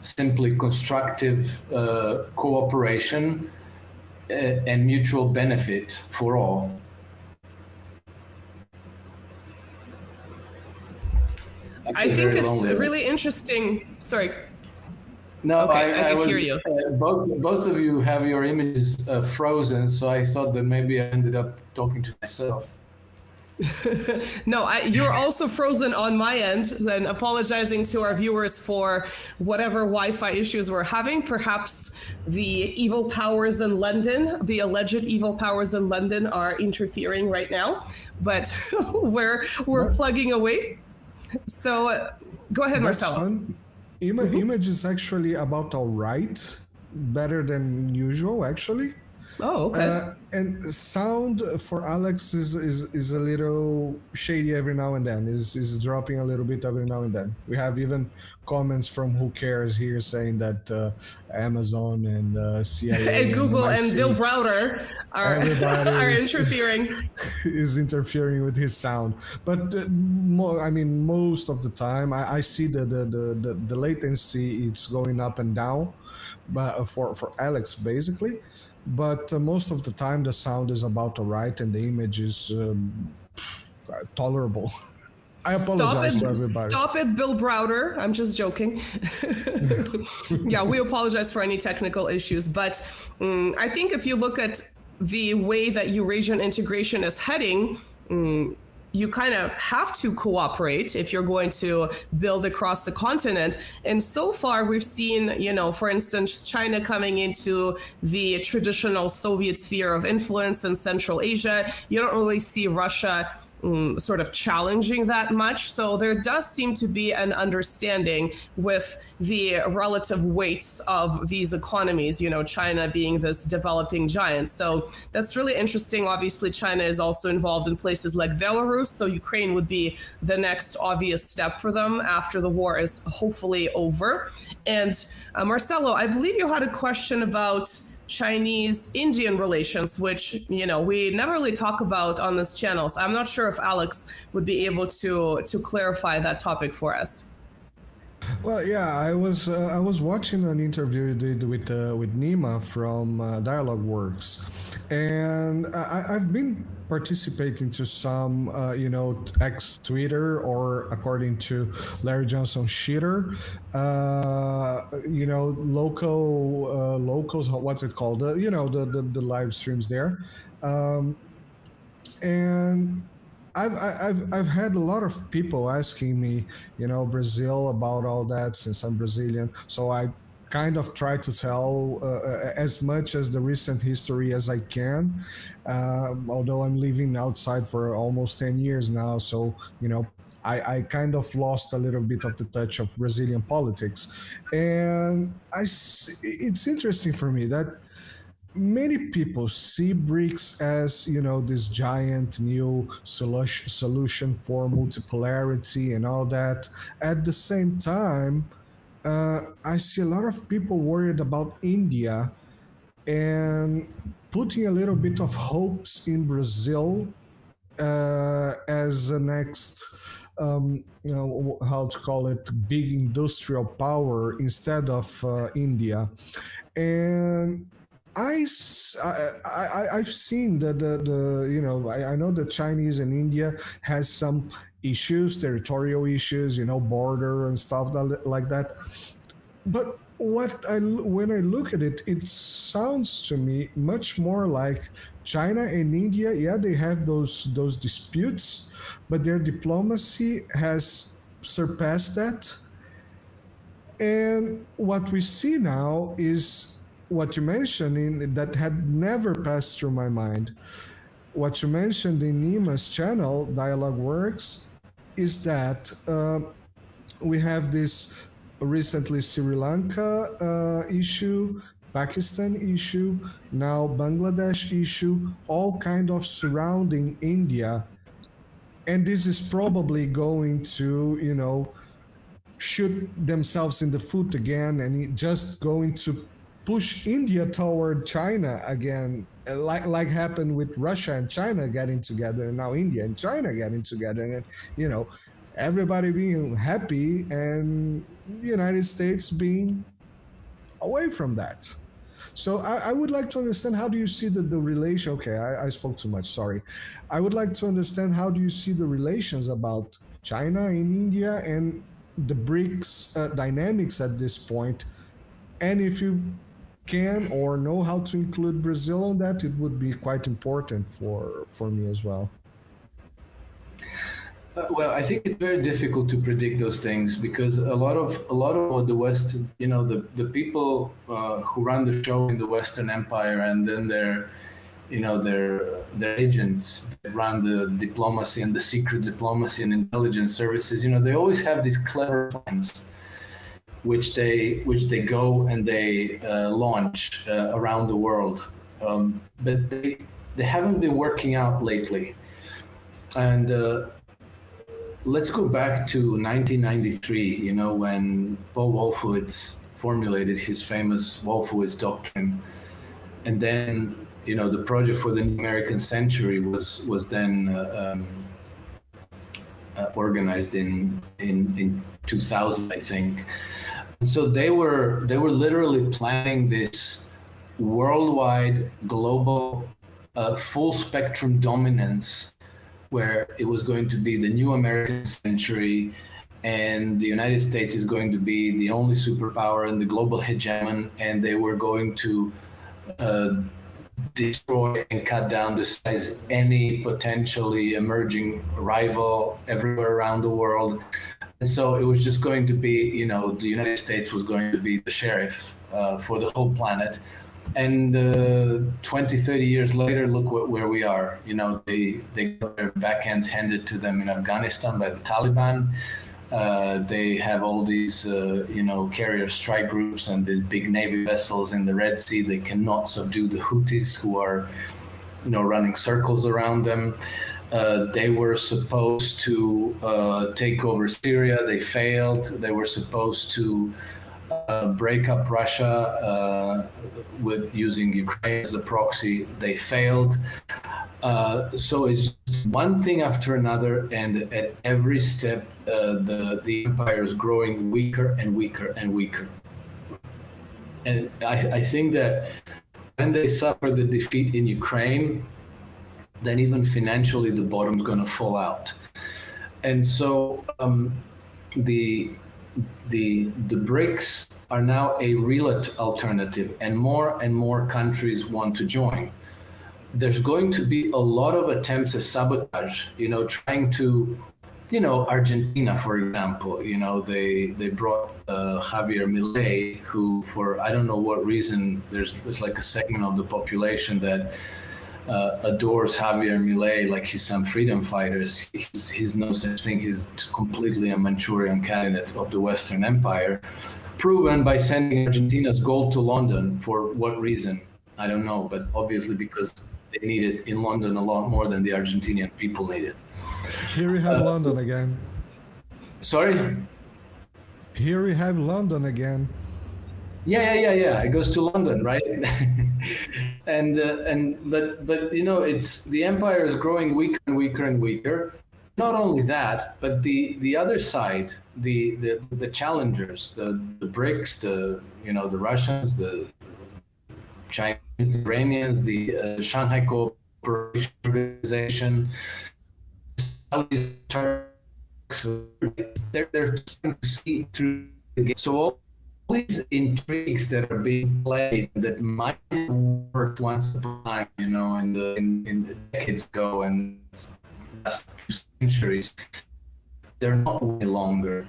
simply constructive cooperation and mutual benefit for all. I think it's really interesting. Sorry. No, okay, I was, hear you. Both of you have your images frozen, so I thought that maybe I ended up talking to myself. No, you're also frozen on my end, then apologizing to our viewers for whatever Wi-Fi issues we're having. Perhaps the evil powers in London, the alleged evil powers in London, are interfering right now, but we're plugging away. So go ahead, Marcelo. Image is actually about all right, better than usual, actually. Oh, okay. And sound for Alex is a little shady every now and then. Is dropping a little bit every now and then. We have even comments from Who Cares here saying that Amazon and CIA And Google and and Bill Browder are interfering. Is interfering with his sound. But most of the time, I see the latency. It's going up and down, but for Alex basically. But most of the time, the sound is about right, and the image is tolerable. I apologize to everybody. Stop it, Bill Browder. I'm just joking. Yeah, we apologize for any technical issues. But I think if you look at the way that Eurasian integration is heading, you kind of have to cooperate if you're going to build across the continent. And so far we've seen, for instance, China coming into the traditional Soviet sphere of influence in Central Asia. You don't really see Russia sort of challenging that much. So there does seem to be an understanding with the relative weights of these economies, China being this developing giant. So that's really interesting. Obviously, China is also involved in places like Belarus. So Ukraine would be the next obvious step for them after the war is hopefully over. And Marcelo, I believe you had a question about Chinese-Indian relations, which, we never really talk about on this channel. So I'm not sure if Alex would be able to clarify that topic for us. Well, yeah, I was watching an interview you did with Nima from Dialogue Works, and I've been participating to some ex Twitter, or according to Larry Johnson, shitter, locals, what's it called, the live streams there, and I've had a lot of people asking me, Brazil, about all that, since I'm Brazilian. So I kind of try to tell as much as the recent history as I can, although I'm living outside for almost 10 years now. So, I kind of lost a little bit of the touch of Brazilian politics. And it's interesting for me that many people see BRICS as, this giant new solution for multipolarity and all that. At the same time, I see a lot of people worried about India and putting a little bit of hopes in Brazil as the next, how to call it, big industrial power instead of India. And I've seen that I know that Chinese and India has some issues, territorial issues, border and stuff like that. But when I look at it, it sounds to me much more like China and India. Yeah, they have those disputes, but their diplomacy has surpassed that. And what we see now is what you mentioned that had never passed through my mind. What you mentioned in Nima's channel, Dialogue Works, is that we have this recently Sri Lanka issue, Pakistan issue, now Bangladesh issue, all kind of surrounding India. And this is probably going to, shoot themselves in the foot again, and just going to push India toward China again, like happened with Russia and China getting together, and now India and China getting together, and everybody being happy and the United States being away from that. So I would like to understand, how do you see the relation? Okay, I spoke too much, sorry. I would like to understand, how do you see the relations about China and India and the BRICS dynamics at this point? And if you can or know how to include Brazil on that, it would be quite important for me as well. Well, I think it's very difficult to predict those things, because a lot of what the West, the people who run the show in the Western Empire, and then their agents that run the diplomacy and the secret diplomacy and intelligence services, they always have these clever plans, which they go and they launch around the world. but they haven't been working out lately. And let's go back to 1993, when Paul Wolfowitz formulated his famous Wolfowitz doctrine. And then, the project for the New American Century was then organized in 2000, I think. And so they were literally planning this worldwide, global, full spectrum dominance, where it was going to be the new American century, and the United States is going to be the only superpower and the global hegemon, and they were going to destroy and cut down to size any potentially emerging rival everywhere around the world. And so it was just going to be, the United States was going to be the sheriff for the whole planet. And 20, 30 years later, look where we are. They got their backhands handed to them in Afghanistan by the Taliban. They have all these, carrier strike groups and these big Navy vessels in the Red Sea. They cannot subdue the Houthis, who are, running circles around them. They were supposed to take over Syria. They failed. They were supposed to break up Russia with using Ukraine as a proxy. They failed. So it's one thing after another, and at every step, the empire is growing weaker and weaker and weaker. And I think that when they suffer the defeat in Ukraine, then even financially the bottom's going to fall out. And so the BRICS are now a real alternative, and more countries want to join. There's going to be a lot of attempts at sabotage, trying to, Argentina, for example, they brought Javier Milei, who, for I don't know what reason, there's like a segment of the population that adores Javier Milei like he's some freedom fighters. He's no such thing. He's completely a Manchurian candidate of the Western Empire, proven by sending Argentina's gold to London. For what reason? I don't know, but obviously because they need it in London a lot more than the Argentinian people need it. Here we have London again. Sorry? Here we have London again. Yeah. It goes to London, right? But it's the empire is growing weaker and weaker and weaker. Not only that, but the other side, the challengers, the BRICS, the Russians, the Chinese, the Iranians, the Shanghai Cooperation Organization, these Turks, they're trying to see through the game. So all these intrigues that are being played that might have worked once upon a time, in the decades ago and last few centuries, they're not any longer.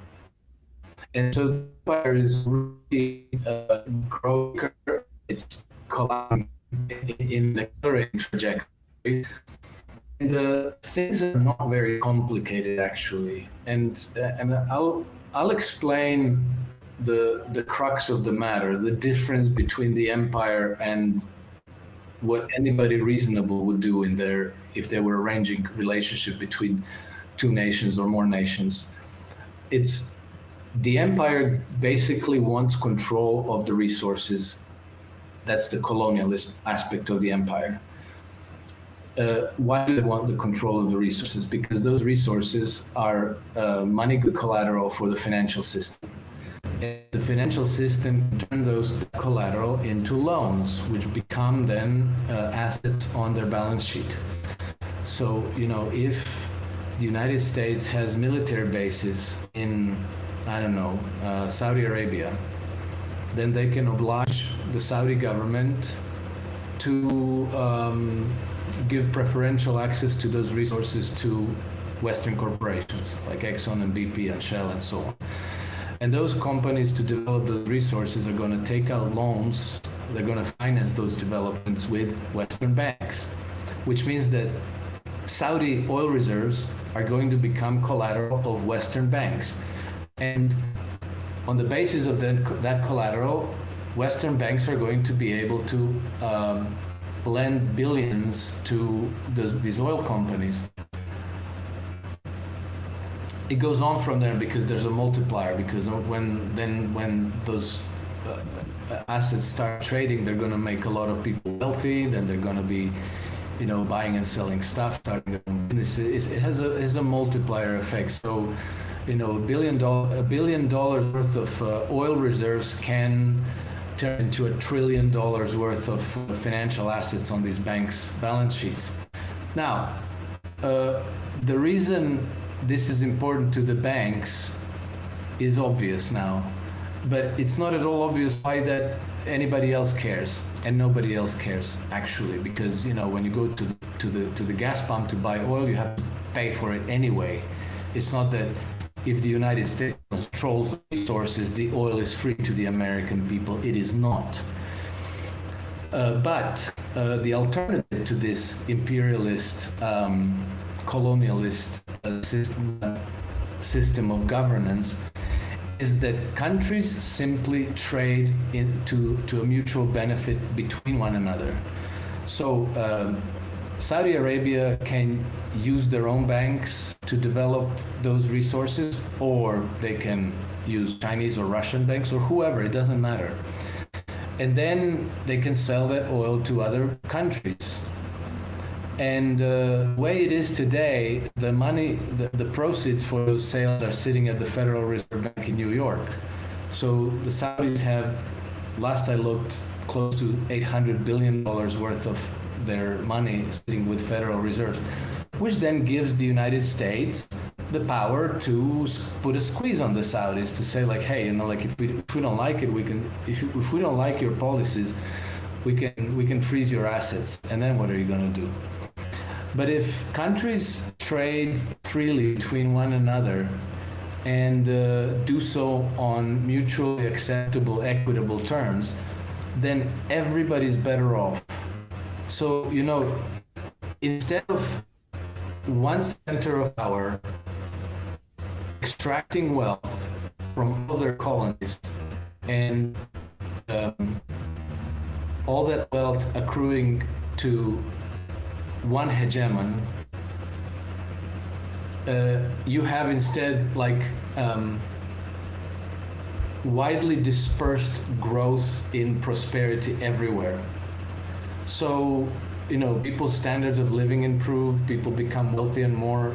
And so the empire is really growing. It's collapsing in the current trajectory. And things are not very complicated, actually. And I'll explain the crux of the matter, the difference between the empire and what anybody reasonable would do if they were arranging relationship between two nations or more nations. It's the empire basically wants control of the resources. That's the colonialist aspect of the empire. Why do they want the control of the resources? Because those resources are money good collateral for the financial system. And the financial system turns those collateral into loans, which become then assets on their balance sheet. So, if the United States has military bases in, Saudi Arabia, then they can oblige the Saudi government to give preferential access to those resources to Western corporations like Exxon and BP and Shell and so on. And those companies, to develop those resources, are going to take out loans. They're going to finance those developments with Western banks, which means that Saudi oil reserves are going to become collateral of Western banks. And on the basis of that collateral, Western banks are going to be able to lend billions to these oil companies. It goes on from there because there's a multiplier, because when those assets start trading, they're going to make a lot of people wealthy, then they're going to be buying and selling stuff, starting their own businesses. It has a multiplier effect. So $1 billion worth of oil reserves can turn into $1 trillion worth of financial assets on these banks' balance sheets. Now, the reason this is important to the banks is obvious now, but it's not at all obvious why that anybody else cares, and nobody else cares actually, because when you go to the gas pump to buy oil, you have to pay for it anyway. It's not that if the United States controls resources, the oil is free to the American people. It is not. But the alternative to this imperialist, colonialist system of governance is that countries simply trade to a mutual benefit between one another. So Saudi Arabia can use their own banks to develop those resources, or they can use Chinese or Russian banks or whoever, it doesn't matter. And then they can sell that oil to other countries. And the way it is today, the money, the proceeds for those sales are sitting at the Federal Reserve Bank in New York. So the Saudis have, last I looked, close to $800 billion worth of their money sitting with Federal Reserves, which then gives the United States the power to put a squeeze on the Saudis to say like, hey, if we don't like it, we can, if we don't like your policies, we can freeze your assets. And then what are you going to do? But if countries trade freely between one another and do so on mutually acceptable, equitable terms, then everybody's better off. So, instead of one center of power extracting wealth from other colonies and all that wealth accruing to one hegemon, you have instead widely dispersed growth in prosperity everywhere. So, people's standards of living improve, people become wealthy and more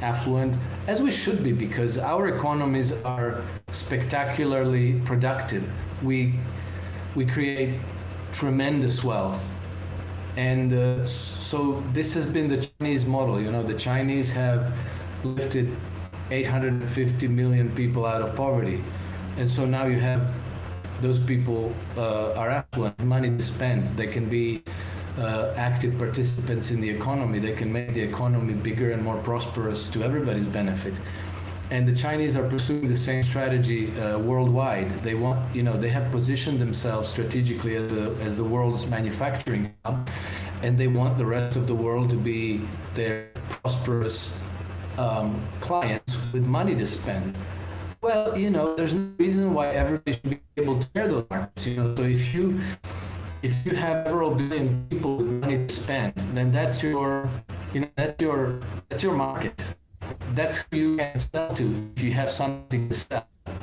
affluent, as we should be, because our economies are spectacularly productive. We create tremendous wealth. And so this has been the Chinese model. The Chinese have lifted 850 million people out of poverty. And so now you have those people are affluent, money to spend. They can be active participants in the economy. They can make the economy bigger and more prosperous to everybody's benefit. And the Chinese are pursuing the same strategy worldwide. They want, they have positioned themselves strategically as the world's manufacturing hub, and they want the rest of the world to be their prosperous clients with money to spend. Well, there's no reason why everybody should be able to share those markets. So if you have several billion people with money to spend, then that's your market. That's who you can sell to if you have something to sell. You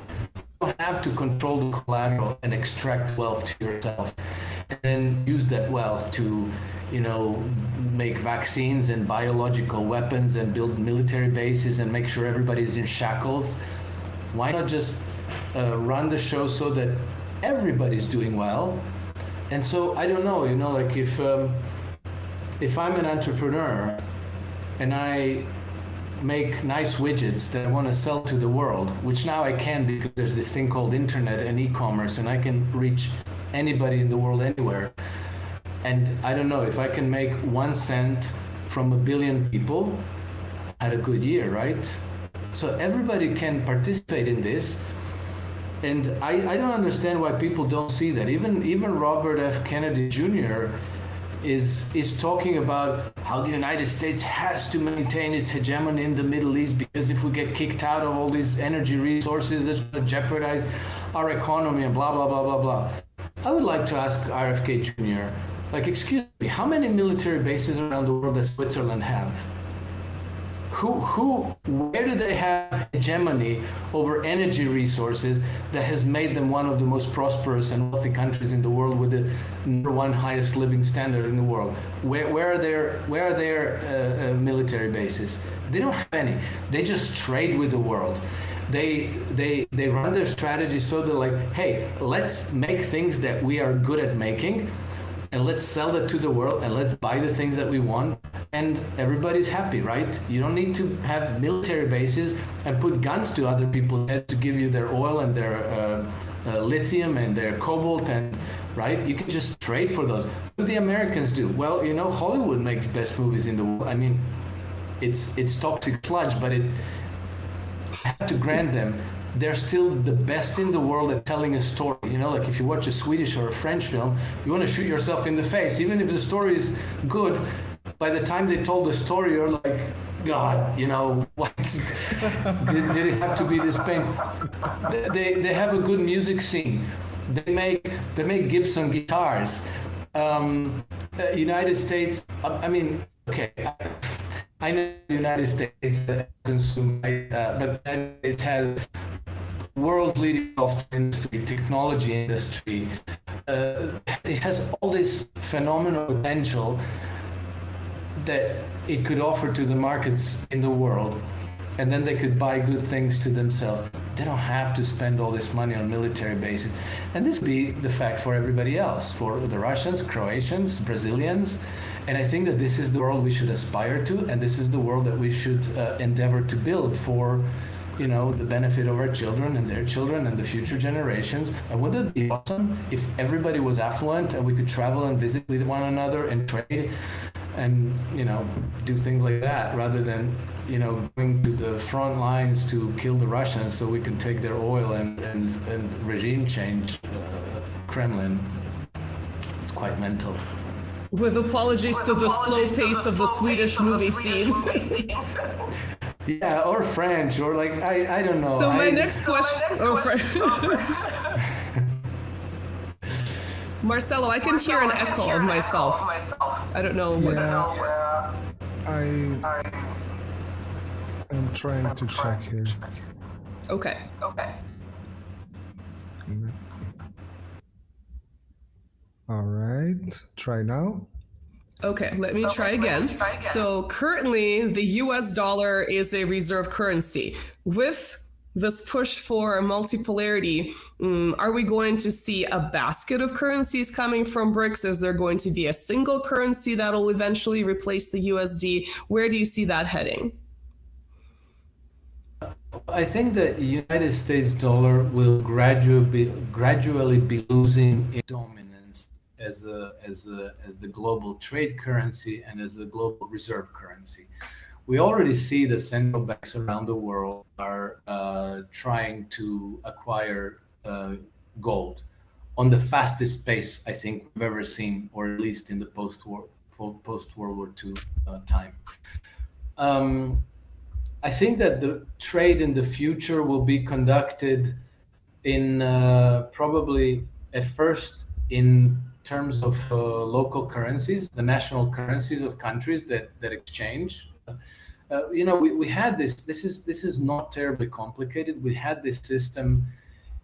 don't have to control the collateral and extract wealth to yourself and then use that wealth to, make vaccines and biological weapons and build military bases and make sure everybody's in shackles. Why not just run the show so that everybody's doing well? And so I don't know, if I'm an entrepreneur and I make nice widgets that I want to sell to the world, which now I can because there's this thing called internet and e-commerce, and I can reach anybody in the world anywhere. And I don't know, if I can make 1 cent from 1 billion people, I had a good year, right? So everybody can participate in this. And I don't understand why people don't see that. Even Robert F. Kennedy Jr. is talking about how the United States has to maintain its hegemony in the Middle East, because if we get kicked out of all these energy resources, it's going to jeopardize our economy and blah, blah, blah, blah, blah. I would like to ask RFK Jr., Like, excuse me, how many military bases around the world does Switzerland have? Where do they have hegemony over energy resources that has made them one of the most prosperous and wealthy countries in the world with the #1 highest living standard in the world? Where are their military bases? They don't have any. They just trade with the world. They run their strategy so they're like, hey, let's make things that we are good at making, and let's sell that to the world, and let's buy the things that we want, and everybody's happy, right? You don't need to have military bases and put guns to other people's heads to give you their oil and their lithium and their cobalt, and right? You can just trade for those. What do the Americans do? Well, you know, Hollywood makes best movies in the world. I mean, it's toxic sludge, but I have to grant them, they're still the best in the world at telling a story. You know, like if you watch a Swedish or a French film, you want to shoot yourself in the face. Even if the story is good, by the time they told the story, you're like, God, you know, what? did it have to be this pain? They have a good music scene. They make Gibson guitars. United States, I mean, okay. I know the United States consume, but it has world leading software industry, technology industry. It has all this phenomenal potential that it could offer to the markets in the world, and then they could buy good things to themselves. They don't have to spend all this money on military bases. And this would be the fact for everybody else, for the Russians, Croatians, Brazilians. And I think that this is the world we should aspire to, and this is the world that we should endeavor to build for, you know, the benefit of our children and their children and the future generations. And wouldn't it be awesome if everybody was affluent and we could travel and visit with one another and trade and, you know, do things like that, rather than, you know, going to the front lines to kill the Russians so we can take their oil and regime change Kremlin. It's quite mental. With apologies to the slow pace of the Swedish movie scene. Yeah, or French, or like, I don't know. So my next question, Marcelo, I can hear an echo of myself. I don't know what. Yeah, I'm trying to check here. Okay. All right, try now. Okay, let me try again. So currently, the US dollar is a reserve currency. With this push for multipolarity, are we going to see a basket of currencies coming from BRICS? Is there going to be a single currency that will eventually replace the USD? Where do you see that heading? I think that the United States dollar will gradually be losing its dominance as the global trade currency and as a global reserve currency. We already see the central banks around the world are trying to acquire gold on the fastest pace I think we've ever seen, or at least in the post-World War II time. I think that the trade in the future will be conducted in probably at first in terms of local currencies, the national currencies of countries that exchange. You know, we had this is not terribly complicated. We had this system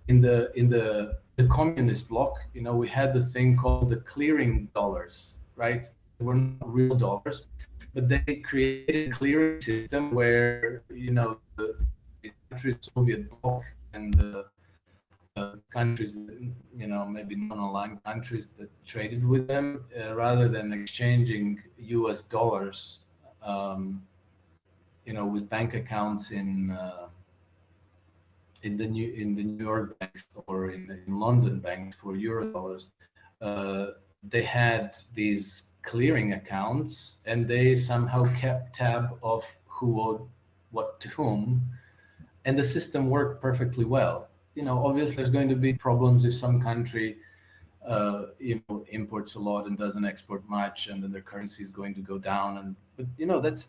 in the communist bloc. You know, we had the thing called the clearing dollars, right? They were not real dollars, but they created a clearing system where, you know, the countries, Soviet bloc and the countries, you know, maybe non-aligned countries that traded with them, rather than exchanging US dollars, you know, with bank accounts in the New York banks or in London banks for euro dollars, they had these clearing accounts, and they somehow kept tab of who owed what to whom, and the system worked perfectly well. You know, obviously there's going to be problems if some country, you know, imports a lot and doesn't export much, and then their currency is going to go down. But you know, that's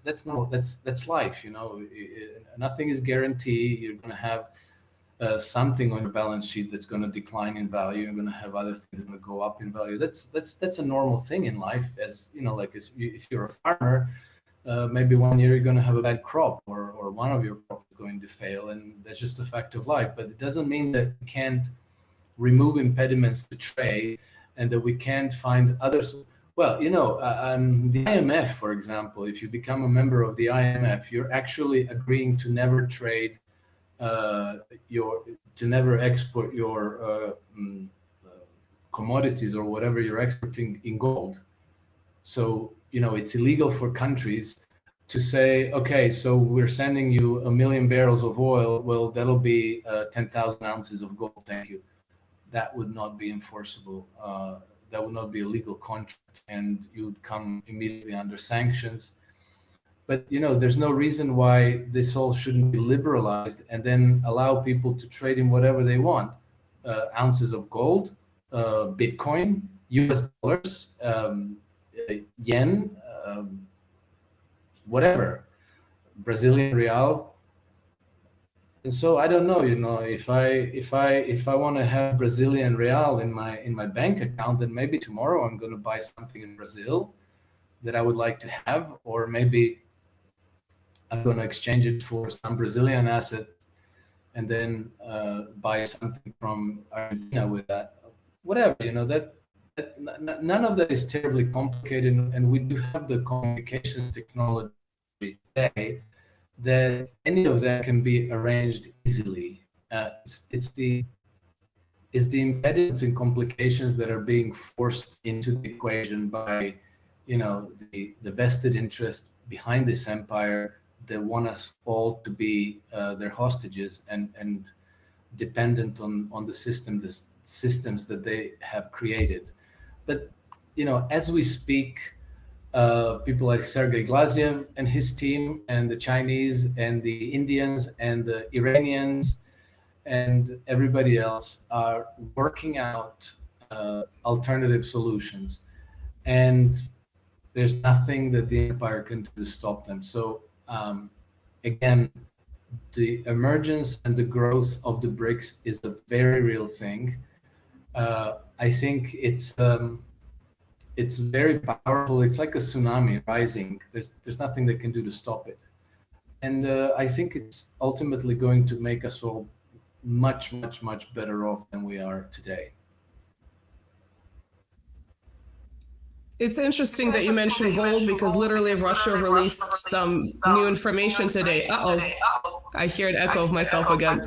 life. You know, nothing is guaranteed. You're going to have something on your balance sheet that's going to decline in value. You're going to have other things that are going to go up in value. That's a normal thing in life. As you know, like if you're a farmer, maybe one year you're going to have a bad crop, or one of your crops is going to fail, and that's just a fact of life. But it doesn't mean that we can't remove impediments to trade, and that we can't find others. Well, the IMF, for example, if you become a member of the IMF, you're actually agreeing to never trade, to never export your commodities or whatever you're exporting in gold. So, it's illegal for countries to say, okay, so we're sending you 1 million barrels of oil. Well, that'll be 10,000 ounces of gold. Thank you. That would not be enforceable. That would not be a legal contract, and you would come immediately under sanctions. But there's no reason why this all shouldn't be liberalized and then allow people to trade in whatever they want: ounces of gold, Bitcoin, US dollars, yen, whatever, Brazilian real. And so I don't know, if I want to have Brazilian real in my bank account, then maybe tomorrow I'm going to buy something in Brazil that I would like to have, or maybe I'm going to exchange it for some Brazilian asset and then buy something from Argentina with that. Whatever, none of that is terribly complicated, and we do have the communications technology today that any of that can be arranged easily. It's the impediments and complications that are being forced into the equation by, the vested interest behind this empire that want us all to be their hostages and dependent on the systems that they have created. But as we speak, people like Sergei Glaziev and his team, and the Chinese and the Indians and the Iranians and everybody else are working out alternative solutions, and there's nothing that the empire can do to stop them. So again, the emergence and the growth of the BRICS is a very real thing. I think it's very powerful. It's like a tsunami rising. There's nothing they can do to stop it. And I think it's ultimately going to make us all much, much, much better off than we are today. It's interesting that you mentioned gold, because literally Russia released some new information today. Uh-oh, I hear an echo of myself again.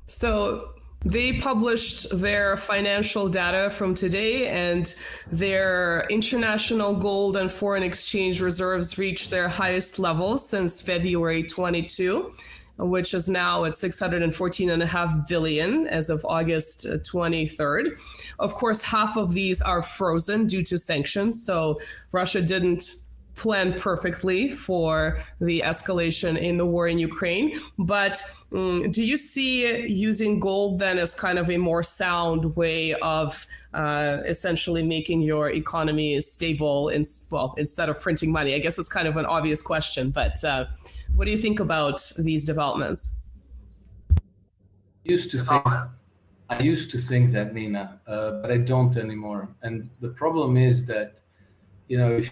So they published their financial data from today, and their international gold and foreign exchange reserves reached their highest level since February 22, which is now at 614.5 billion as of August 23rd. Of course, half of these are frozen due to sanctions, so Russia didn't plan perfectly for the escalation in the war in Ukraine. But do you see using gold then as kind of a more sound way of essentially making your economy stable instead of printing money? I guess it's kind of an obvious question, but what do you think about these developments? I used to think that, Nina, but I don't anymore. And the problem is that, if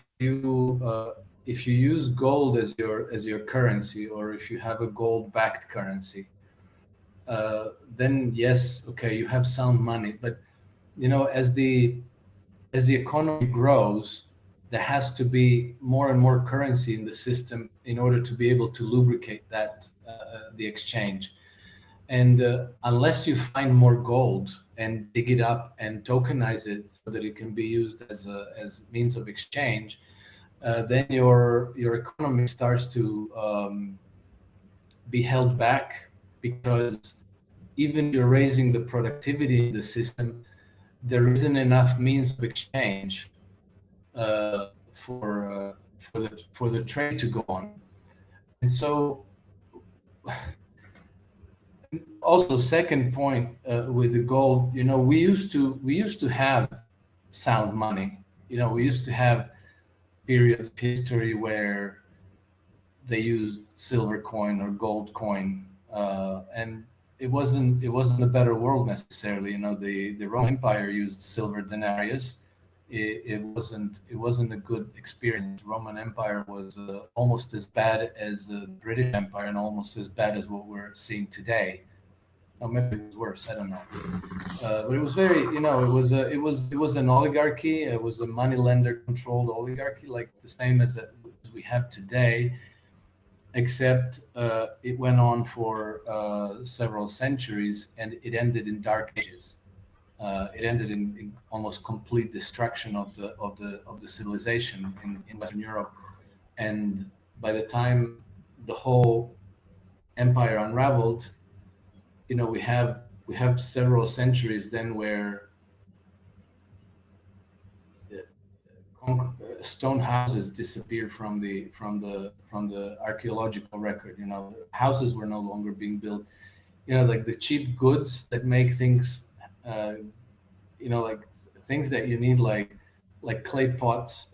you use gold as your currency, or if you have a gold-backed currency, then yes, okay, you have sound money. But as the economy grows, there has to be more and more currency in the system in order to be able to lubricate that the exchange. And unless you find more gold and dig it up and tokenize it so that it can be used as means of exchange, then your economy starts to be held back, because even if you're raising the productivity in the system, there isn't enough means of exchange for the trade to go on. And so, also, second point with the gold, we used to have sound money. We used to have periods of history where they used silver coin or gold coin, and it wasn't a better world necessarily. The Roman Empire used silver denarius. It wasn't a good experience. Roman Empire was almost as bad as the British Empire and almost as bad as what we're seeing today. Or maybe it was worse. I don't know. But it was very, it was an oligarchy. It was a money lender controlled oligarchy, like the same as we have today, except it went on for several centuries, and it ended in dark ages. It ended in almost complete destruction of the civilization in Western Europe, and by the time the whole empire unraveled, we have several centuries then where stone houses disappeared from the archaeological record. Houses were no longer being built. Like the cheap goods that make things. Like things that you need, like clay pots,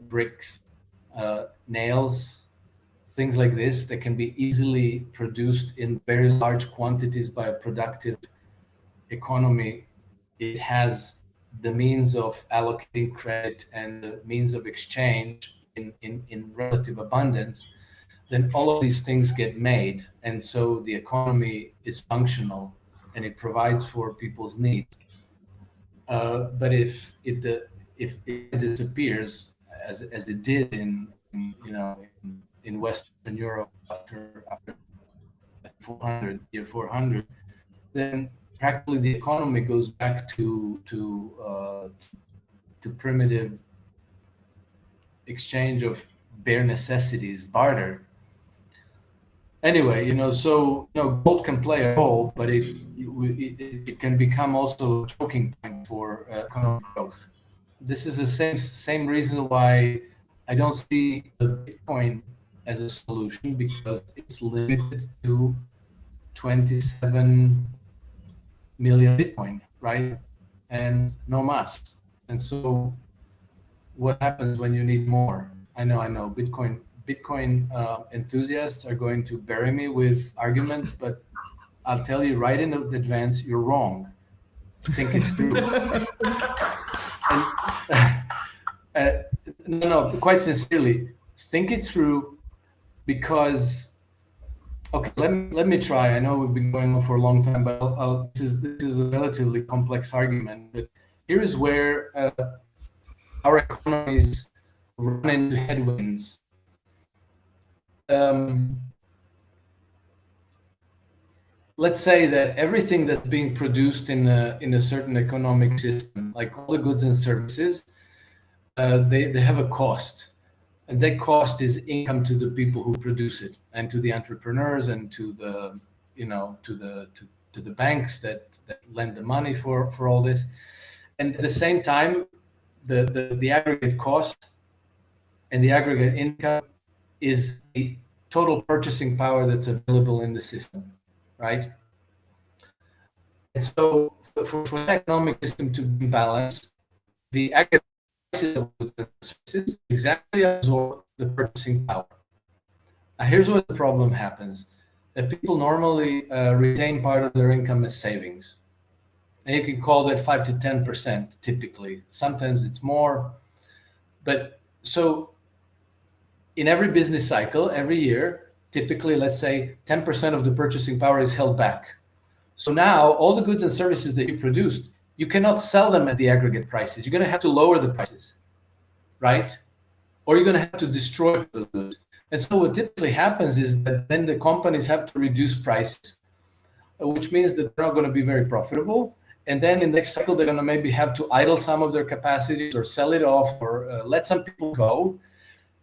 bricks, nails, things like this that can be easily produced in very large quantities by a productive economy. It has the means of allocating credit and the means of exchange in relative abundance. Then all of these things get made, and so the economy is functional and it provides for people's needs. But if it disappears, as it did in Western Europe after 400, then practically the economy goes back to primitive exchange of bare necessities, barter. Anyway, so gold can play a role, but it can become also a choking point for economic growth. This is the same reason why I don't see the Bitcoin as a solution, because it's limited to 27 million Bitcoin, right? And no mass. And so what happens when you need more? I know Bitcoin enthusiasts are going to bury me with arguments, but I'll tell you right in advance, you're wrong. Think it through. No, quite sincerely, think it through, because, okay, let me try. I know we've been going on for a long time, but this is a relatively complex argument. But here is where our economies run into headwinds. Let's say that everything that's being produced in a certain economic system, like all the goods and services, they have a cost, and that cost is income to the people who produce it, and to the entrepreneurs, and to the to the banks that lend the money for all this. And at the same time, the aggregate cost and the aggregate income is the total purchasing power that's available in the system, right? And so for the economic system to be balanced, the aggregate prices of goods and services exactly absorb the purchasing power. Now, here's where the problem happens. That people normally retain part of their income as savings. And you can call that 5 to 10% typically. Sometimes it's more. But so in every business cycle, every year, typically, let's say 10% of the purchasing power is held back. So now all the goods and services that you produced, you cannot sell them at the aggregate prices. You're going to have to lower the prices, right? Or you're going to have to destroy the goods. And so what typically happens is that then the companies have to reduce prices, which means that they're not going to be very profitable. And then in the next cycle, they're going to maybe have to idle some of their capacities or sell it off, or let some people go.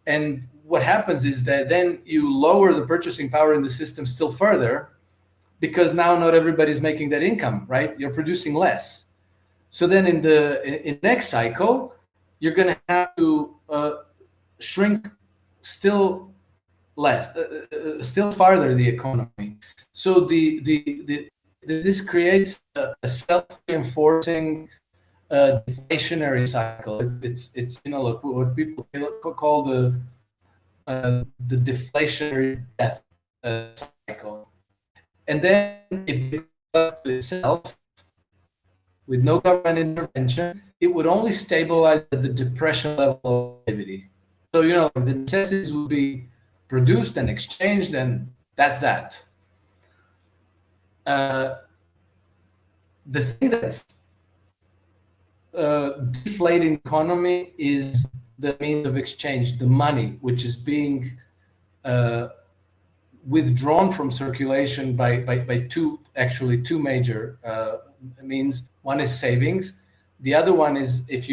And what happens is that then you lower the purchasing power in the system still further, because now not everybody's making that income, right? You're producing less. So then in the next cycle, you're going to have to shrink still less, still farther the economy. So this creates a self-reinforcing deflationary cycle. It's look, what people call the deflationary death cycle. And then if it up to itself with no government intervention, it would only stabilize at the depression level of activity. So, the necessities would be produced and exchanged, and that's that. The thing that's deflating the economy is the means of exchange, the money, which is being withdrawn from circulation by two major means. One is savings. The other one is if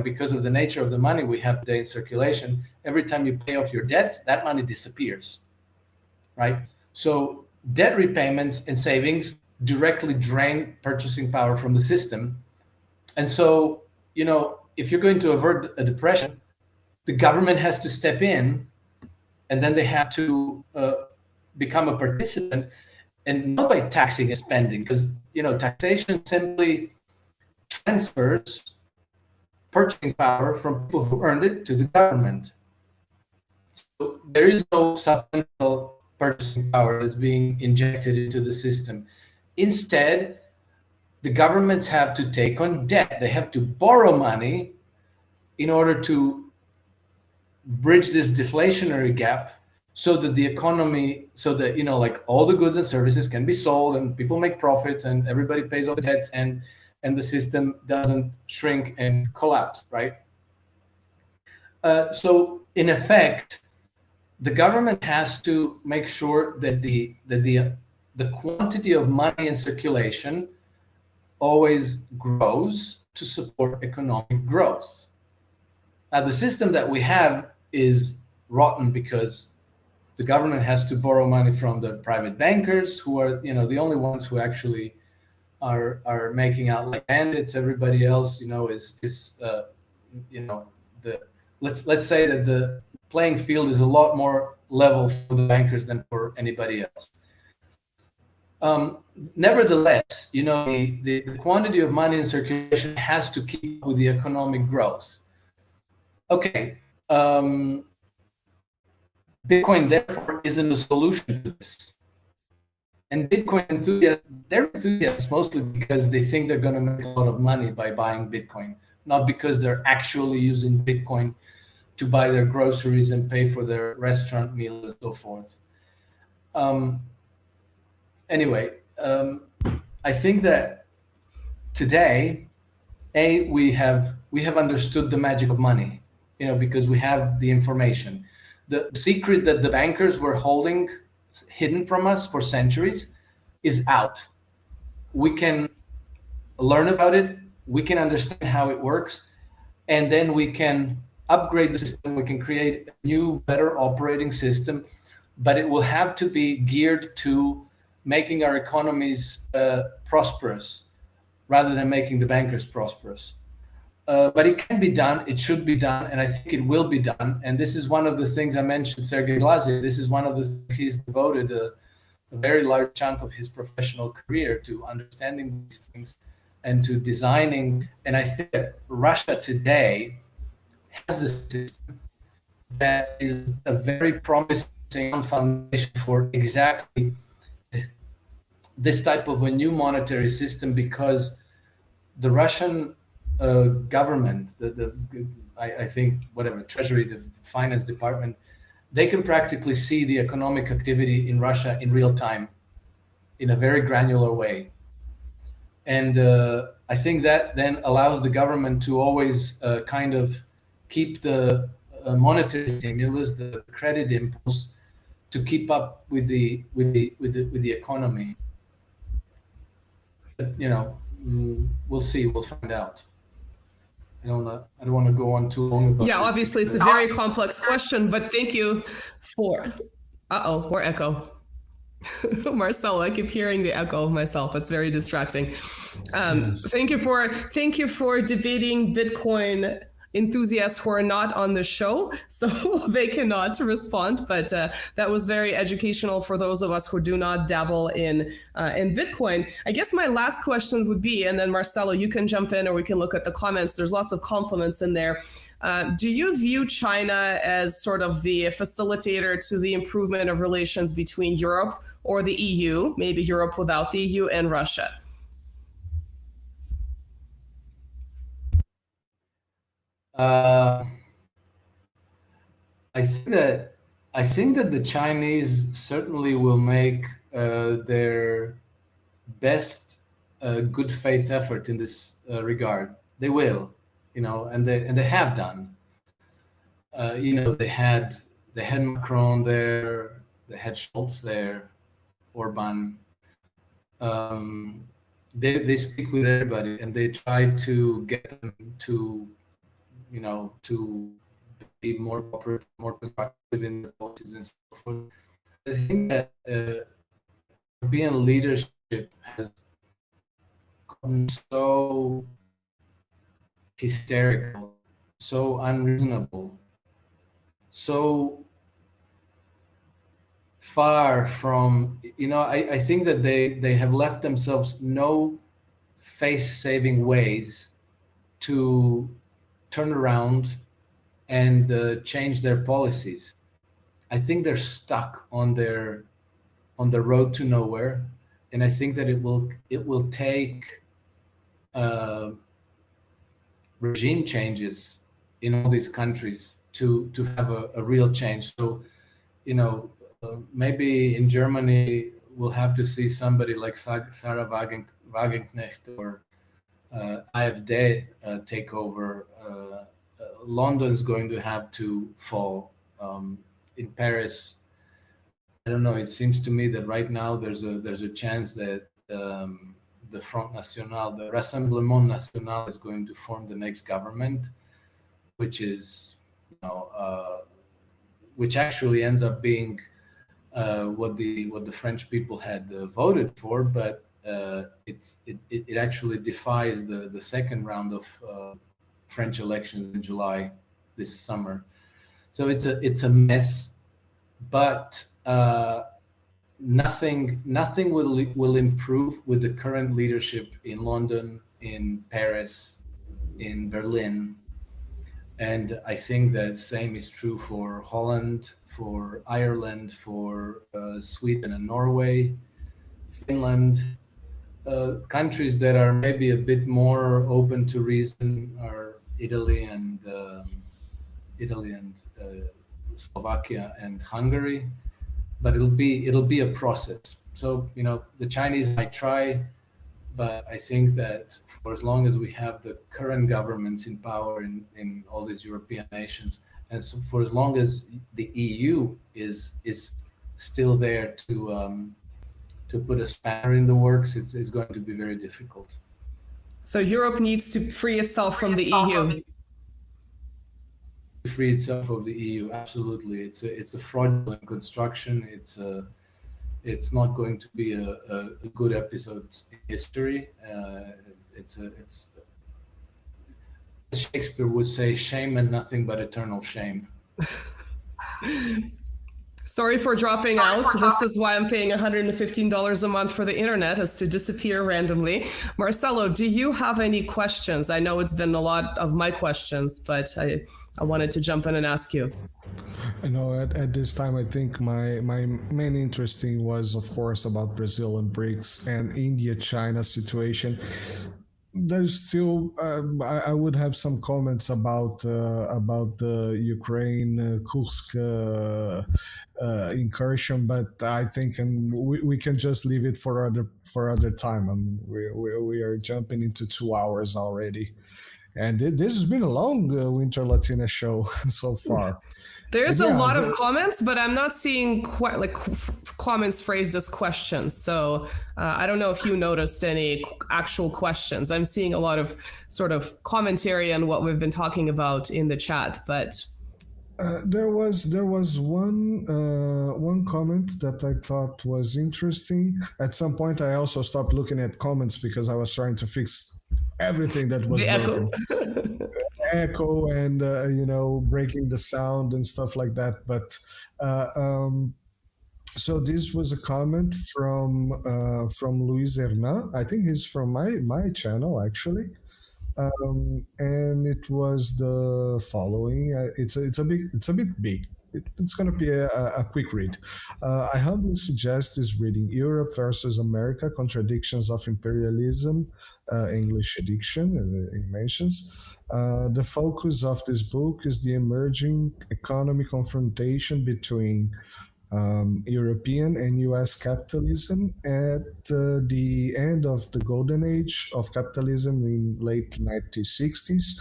because of the nature of the money we have today in circulation, every time you pay off your debts, that money disappears, right? So debt repayments and savings directly drain purchasing power from the system. And so, if you're going to avert a depression, the government has to step in, and then they have to become a participant, and not by taxing and spending, because taxation simply transfers purchasing power from people who earned it to the government. So there is no supplemental purchasing power that's being injected into the system. Instead, the governments have to take on debt. They have to borrow money in order to bridge this deflationary gap, so that the economy, all the goods and services can be sold and people make profits and everybody pays off the debts and the system doesn't shrink and collapse, right? So in effect, the government has to make sure that the quantity of money in circulation always grows to support economic growth. Now, the system that we have is rotten because the government has to borrow money from the private bankers, who are, the only ones who actually are making out like bandits. Everybody else, let's say that the playing field is a lot more level for the bankers than for anybody else. Nevertheless, the quantity of money in circulation has to keep up with the economic growth. Okay. Bitcoin, therefore, isn't a solution to this. And Bitcoin enthusiasts, they're enthusiasts mostly because they think they're going to make a lot of money by buying Bitcoin, not because they're actually using Bitcoin to buy their groceries and pay for their restaurant meals and so forth. Anyway, I think that today, we have understood the magic of money, because we have the information. The secret that the bankers were holding hidden from us for centuries is out. We can learn about it, we can understand how it works, and then we can upgrade the system, we can create a new, better operating system, but it will have to be geared to making our economies prosperous rather than making the bankers prosperous. But it can be done, it should be done, and I think it will be done. And this is one of the things I mentioned, Sergei Glaziev. This is one of the things he's devoted a very large chunk of his professional career to understanding these things and to designing. And I think that Russia today has a system that is a very promising foundation for exactly this type of a new monetary system, because the Russian government, I think, Treasury, the finance department, they can practically see the economic activity in Russia in real time, in a very granular way. And I think that then allows the government to always kind of keep the monetary stimulus, the credit impulse, to keep up with the economy. But, we'll see. We'll find out. I don't want to go on too long about Yeah, obviously it's a very complex question, but thank you for, more echo. Marcelo, I keep hearing the echo myself. It's very distracting. Yes. Thank you for debating Bitcoin enthusiasts who are not on the show, so they cannot respond. But that was very educational for those of us who do not dabble in Bitcoin. I guess my last question would be, and then Marcelo, you can jump in or we can look at the comments. There's lots of compliments in there. Do you view China as sort of the facilitator to the improvement of relations between Europe or the EU, maybe Europe without the EU, and Russia? I think that the Chinese certainly will make their best good faith effort in this regard. They will, and they have done. They had Macron there, they had Scholz there, Orban. They speak with everybody, and they try to get them to be more cooperative, more constructive in their policies and so forth. I think that European leadership has gotten so hysterical, so unreasonable, so far from, I think that they have left themselves no face-saving ways to turn around and change their policies. I think they're stuck on the road to nowhere, and I think that it will take regime changes in all these countries to have a real change. So, maybe in Germany we'll have to see somebody like Sarah Wagenknecht or AfD take over. London's going to have to fall. In Paris, I don't know. It seems to me that right now there's a chance that the Front National, the Rassemblement National, is going to form the next government, which is, which actually ends up being what the French people had voted for, but it actually defies the second round of French elections in July this summer. So it's a mess, but nothing will improve with the current leadership in London, in Paris, in Berlin. And I think that same is true for Holland, for Ireland, for Sweden and Norway, Finland. Countries that are maybe a bit more open to reason are Italy and Slovakia and Hungary, but it'll be a process. So the Chinese might try, but I think that for as long as we have the current governments in power in all these European nations, and so for as long as the EU is still there to put a spanner in the works, it's going to be very difficult. So Europe needs to free itself from the EU. Free itself of the EU, absolutely. It's a fraudulent construction. It's not going to be a good episode in history. It's Shakespeare would say, shame and nothing but eternal shame. Sorry for dropping out. This is why I'm paying $115 a month for the internet, is to disappear randomly. Marcelo, do you have any questions? I know it's been a lot of my questions, but I wanted to jump in and ask you. At this time, I think my main interesting was, of course, about Brazil and BRICS and India-China situation. There's still, I would have some comments about the Ukraine Kursk incursion, but I think we can just leave it for other time. I mean, we are jumping into 2 hours already, and this has been a long Winter Latina show so far. There's a lot of comments, but I'm not seeing quite comments phrased as questions. So I don't know if you noticed any actual questions. I'm seeing a lot of sort of commentary on what we've been talking about in the chat, but there was one comment that I thought was interesting. At some point, I also stopped looking at comments because I was trying to fix everything that was broken. echo and breaking the sound and stuff like that. But so this was a comment from Luis Hernan. I think he's from my channel actually. And it was the following. It's a bit big. It's going to be a quick read. I humbly suggest this reading: Europe versus America: Contradictions of Imperialism, English edition, it mentions. The focus of this book is the emerging economy confrontation between European and US capitalism at the end of the golden age of capitalism in late 1960s.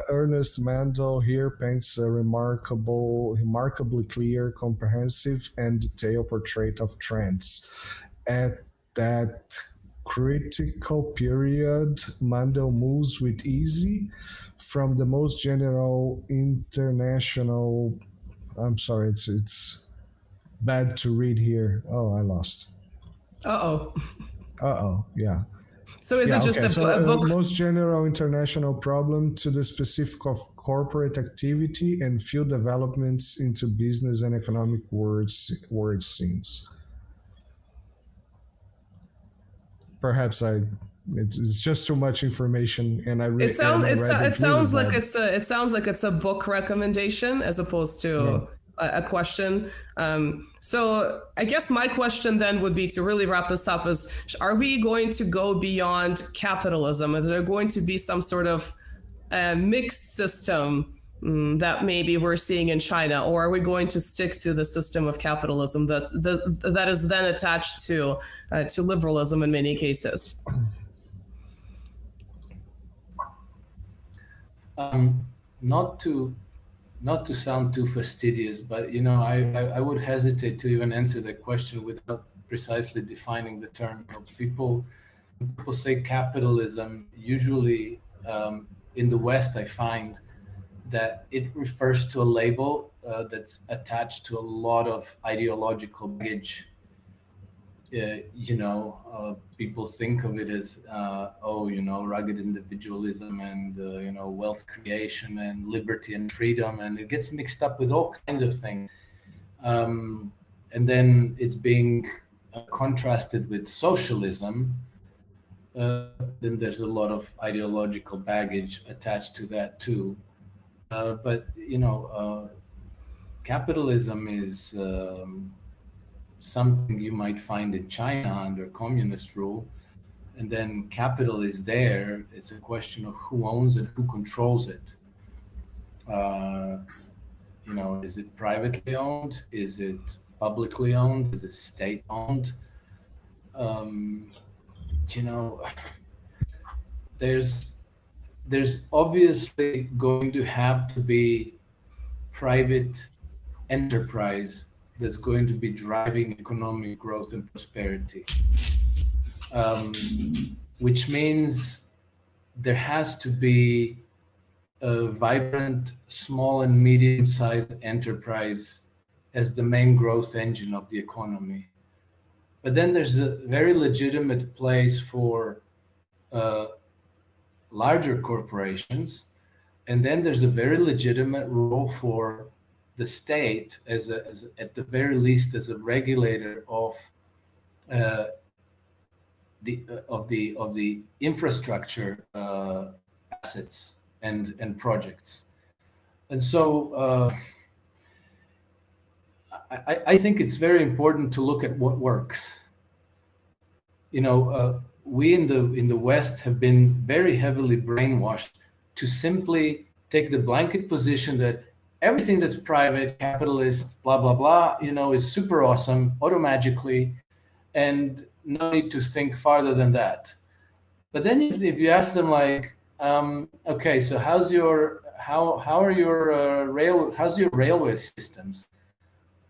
Ernest Mandel here paints a remarkably clear, comprehensive, and detailed portrait of trends. At that critical period, Mandel moves with ease from the most general international. I'm sorry, it's bad to read here. Oh, I lost. Yeah. So is it just okay. a book? Most general international problem to the specific of corporate activity and field developments into business and economic word scenes. Perhaps it's just too much information, and I read. It sounds like it's a book recommendation as opposed to a question. So I guess my question then would be, to really wrap this up, is are we going to go beyond capitalism? Is there going to be some sort of mixed system that maybe we're seeing in China, or are we going to stick to the system of capitalism that is then attached to liberalism in many cases? Not to sound too fastidious, but I would hesitate to even answer that question without precisely defining the term. People say capitalism. Usually, in the West, I find that it refers to a label that's attached to a lot of ideological baggage. People think of it as, rugged individualism and, wealth creation and liberty and freedom. And it gets mixed up with all kinds of things. And then it's being contrasted with socialism. Then there's a lot of ideological baggage attached to that too. But capitalism is something you might find in China under communist rule, and then capital is there. It's a question of who owns it, who controls it. Is it privately owned? Is it publicly owned? Is it state owned? There's obviously going to have to be private enterprise that's going to be driving economic growth and prosperity, which means there has to be a vibrant small and medium-sized enterprise as the main growth engine of the economy. But then there's a very legitimate place for larger corporations, and then there's a very legitimate role for the state as at the very least as a regulator of the infrastructure assets and projects. And so I think it's very important to look at what works. We in the West have been very heavily brainwashed to simply take the blanket position that everything that's private, capitalist, blah, blah, blah, is super awesome automagically, and no need to think farther than that. But then if you ask them okay, so how's your railway systems?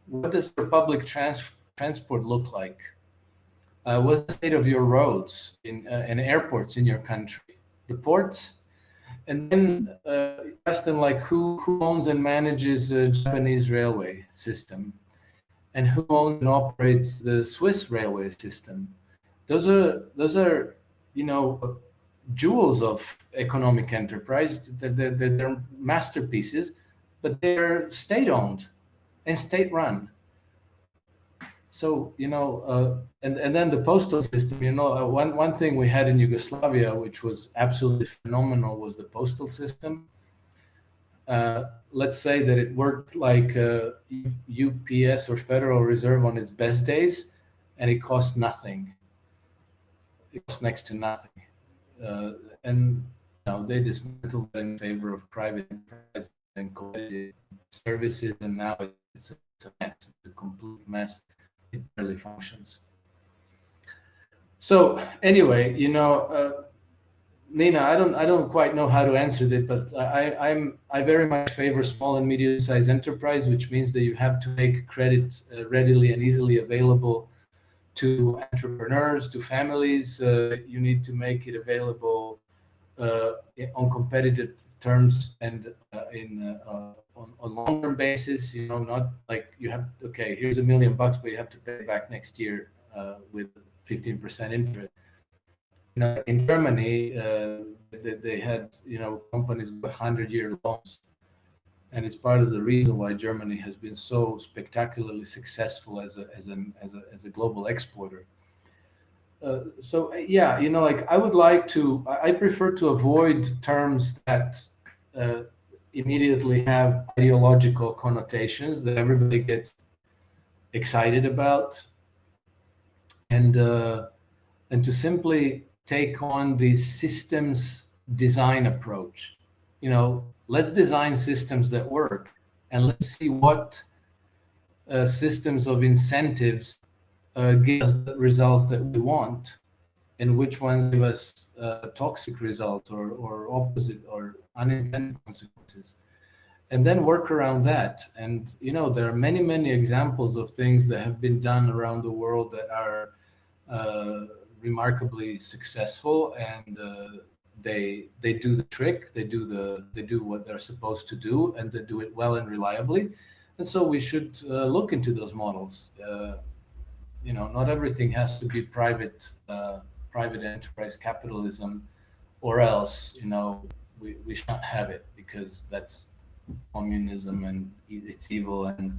What does your public transport look like? What's the state of your roads and airports in your country? The ports? And then ask them who owns and manages the Japanese railway system, and who owns and operates the Swiss railway system. Those are jewels of economic enterprise. They're masterpieces, but they're state-owned and state-run. So, and then the postal system, one thing we had in Yugoslavia, which was absolutely phenomenal, was the postal system. Let's say that it worked like UPS or Federal Reserve on its best days, and it cost nothing. It cost next to nothing. And they dismantled it in favor of private enterprise and competitive services, and now it's a mess. It's a complete mess. It barely functions. So anyway, Nina, I don't quite know how to answer this, but I very much favor small and medium-sized enterprise, which means that you have to make credit readily and easily available to entrepreneurs, to families. You need to make it available on competitive terms and on long-term basis. Not like you have, okay, here's $1 million, but you have to pay back next year with 15% interest. In Germany, they had companies with 100-year loans, and it's part of the reason why Germany has been so spectacularly successful as a global exporter. So yeah, I prefer to avoid terms that immediately have ideological connotations that everybody gets excited about, and to simply take on the systems design approach. Let's design systems that work, and let's see what systems of incentives give us the results that we want, and which ones give us toxic results or opposite or unintended consequences, and then work around that. And there are many examples of things that have been done around the world that are remarkably successful, and they do the trick. They do what they're supposed to do, and they do it well and reliably. And so we should look into those models. Not everything has to be private enterprise capitalism, or else we shan't have it, because that's communism and it's evil and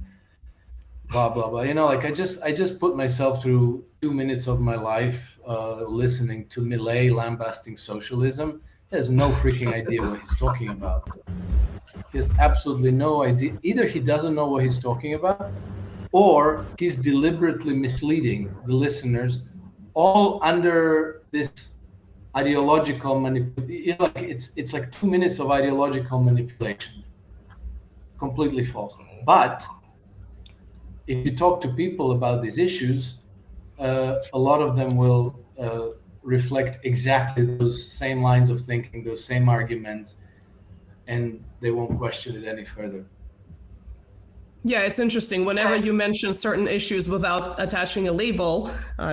blah blah blah. I just put myself through 2 minutes of my life listening to Millet lambasting socialism. He has no freaking idea what he's talking about. He has absolutely no idea. Either he doesn't know what he's talking about, or he's deliberately misleading the listeners, all under this ideological manipulation. It's like 2 minutes of ideological manipulation. Completely false. But if you talk to people about these issues, a lot of them will reflect exactly those same lines of thinking, those same arguments, and they won't question it any further. Yeah, it's interesting. Whenever you mention certain issues without attaching a label,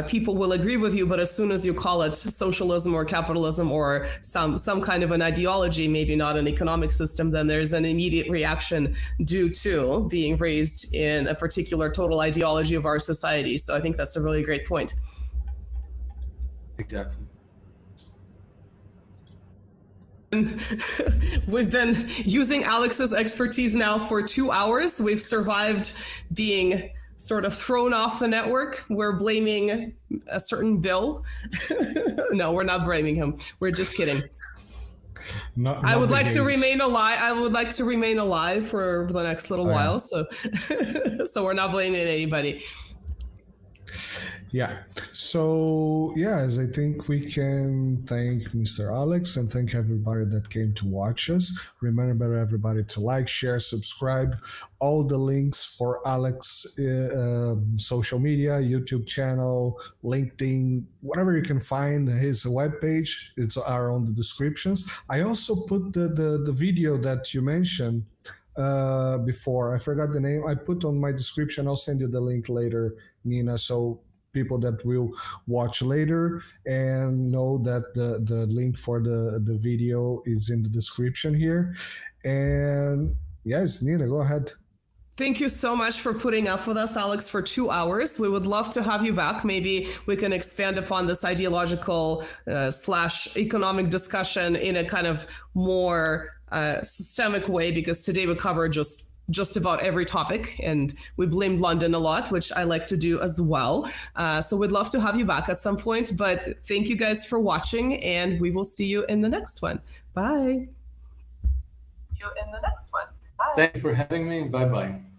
people will agree with you. But as soon as you call it socialism or capitalism or some kind of an ideology, maybe not an economic system, then there's an immediate reaction due to being raised in a particular total ideology of our society. So I think that's a really great point. Exactly. We've been using Alex's expertise now for 2 hours. We've survived being sort of thrown off the network. We're blaming a certain Bill. No, we're not blaming him. We're just kidding. I would like to remain alive. I would like to remain alive for the next little while. So, so we're not blaming anybody. Yeah. So, yes, I think we can thank Mr. Alex and thank everybody that came to watch us. Remember, everybody, to like, share, subscribe. All the links for Alex social media, YouTube channel, LinkedIn, whatever you can find, his webpage, are on the descriptions. I also put the video that you mentioned before. I forgot the name. I put on my description. I'll send you the link later, Nina, so people that will watch later and know that the link for the video is in the description here. And yes, Nina, go ahead. Thank you so much for putting up with us, Alex, for 2 hours. We would love to have you back. Maybe we can expand upon this ideological / economic discussion in a kind of more systemic way, because today we covered just about every topic and we blamed London a lot, which I like to do as well. So we'd love to have you back at some point, but thank you guys for watching and we will see you in the next one. Bye. Thank you for having me. Bye-bye.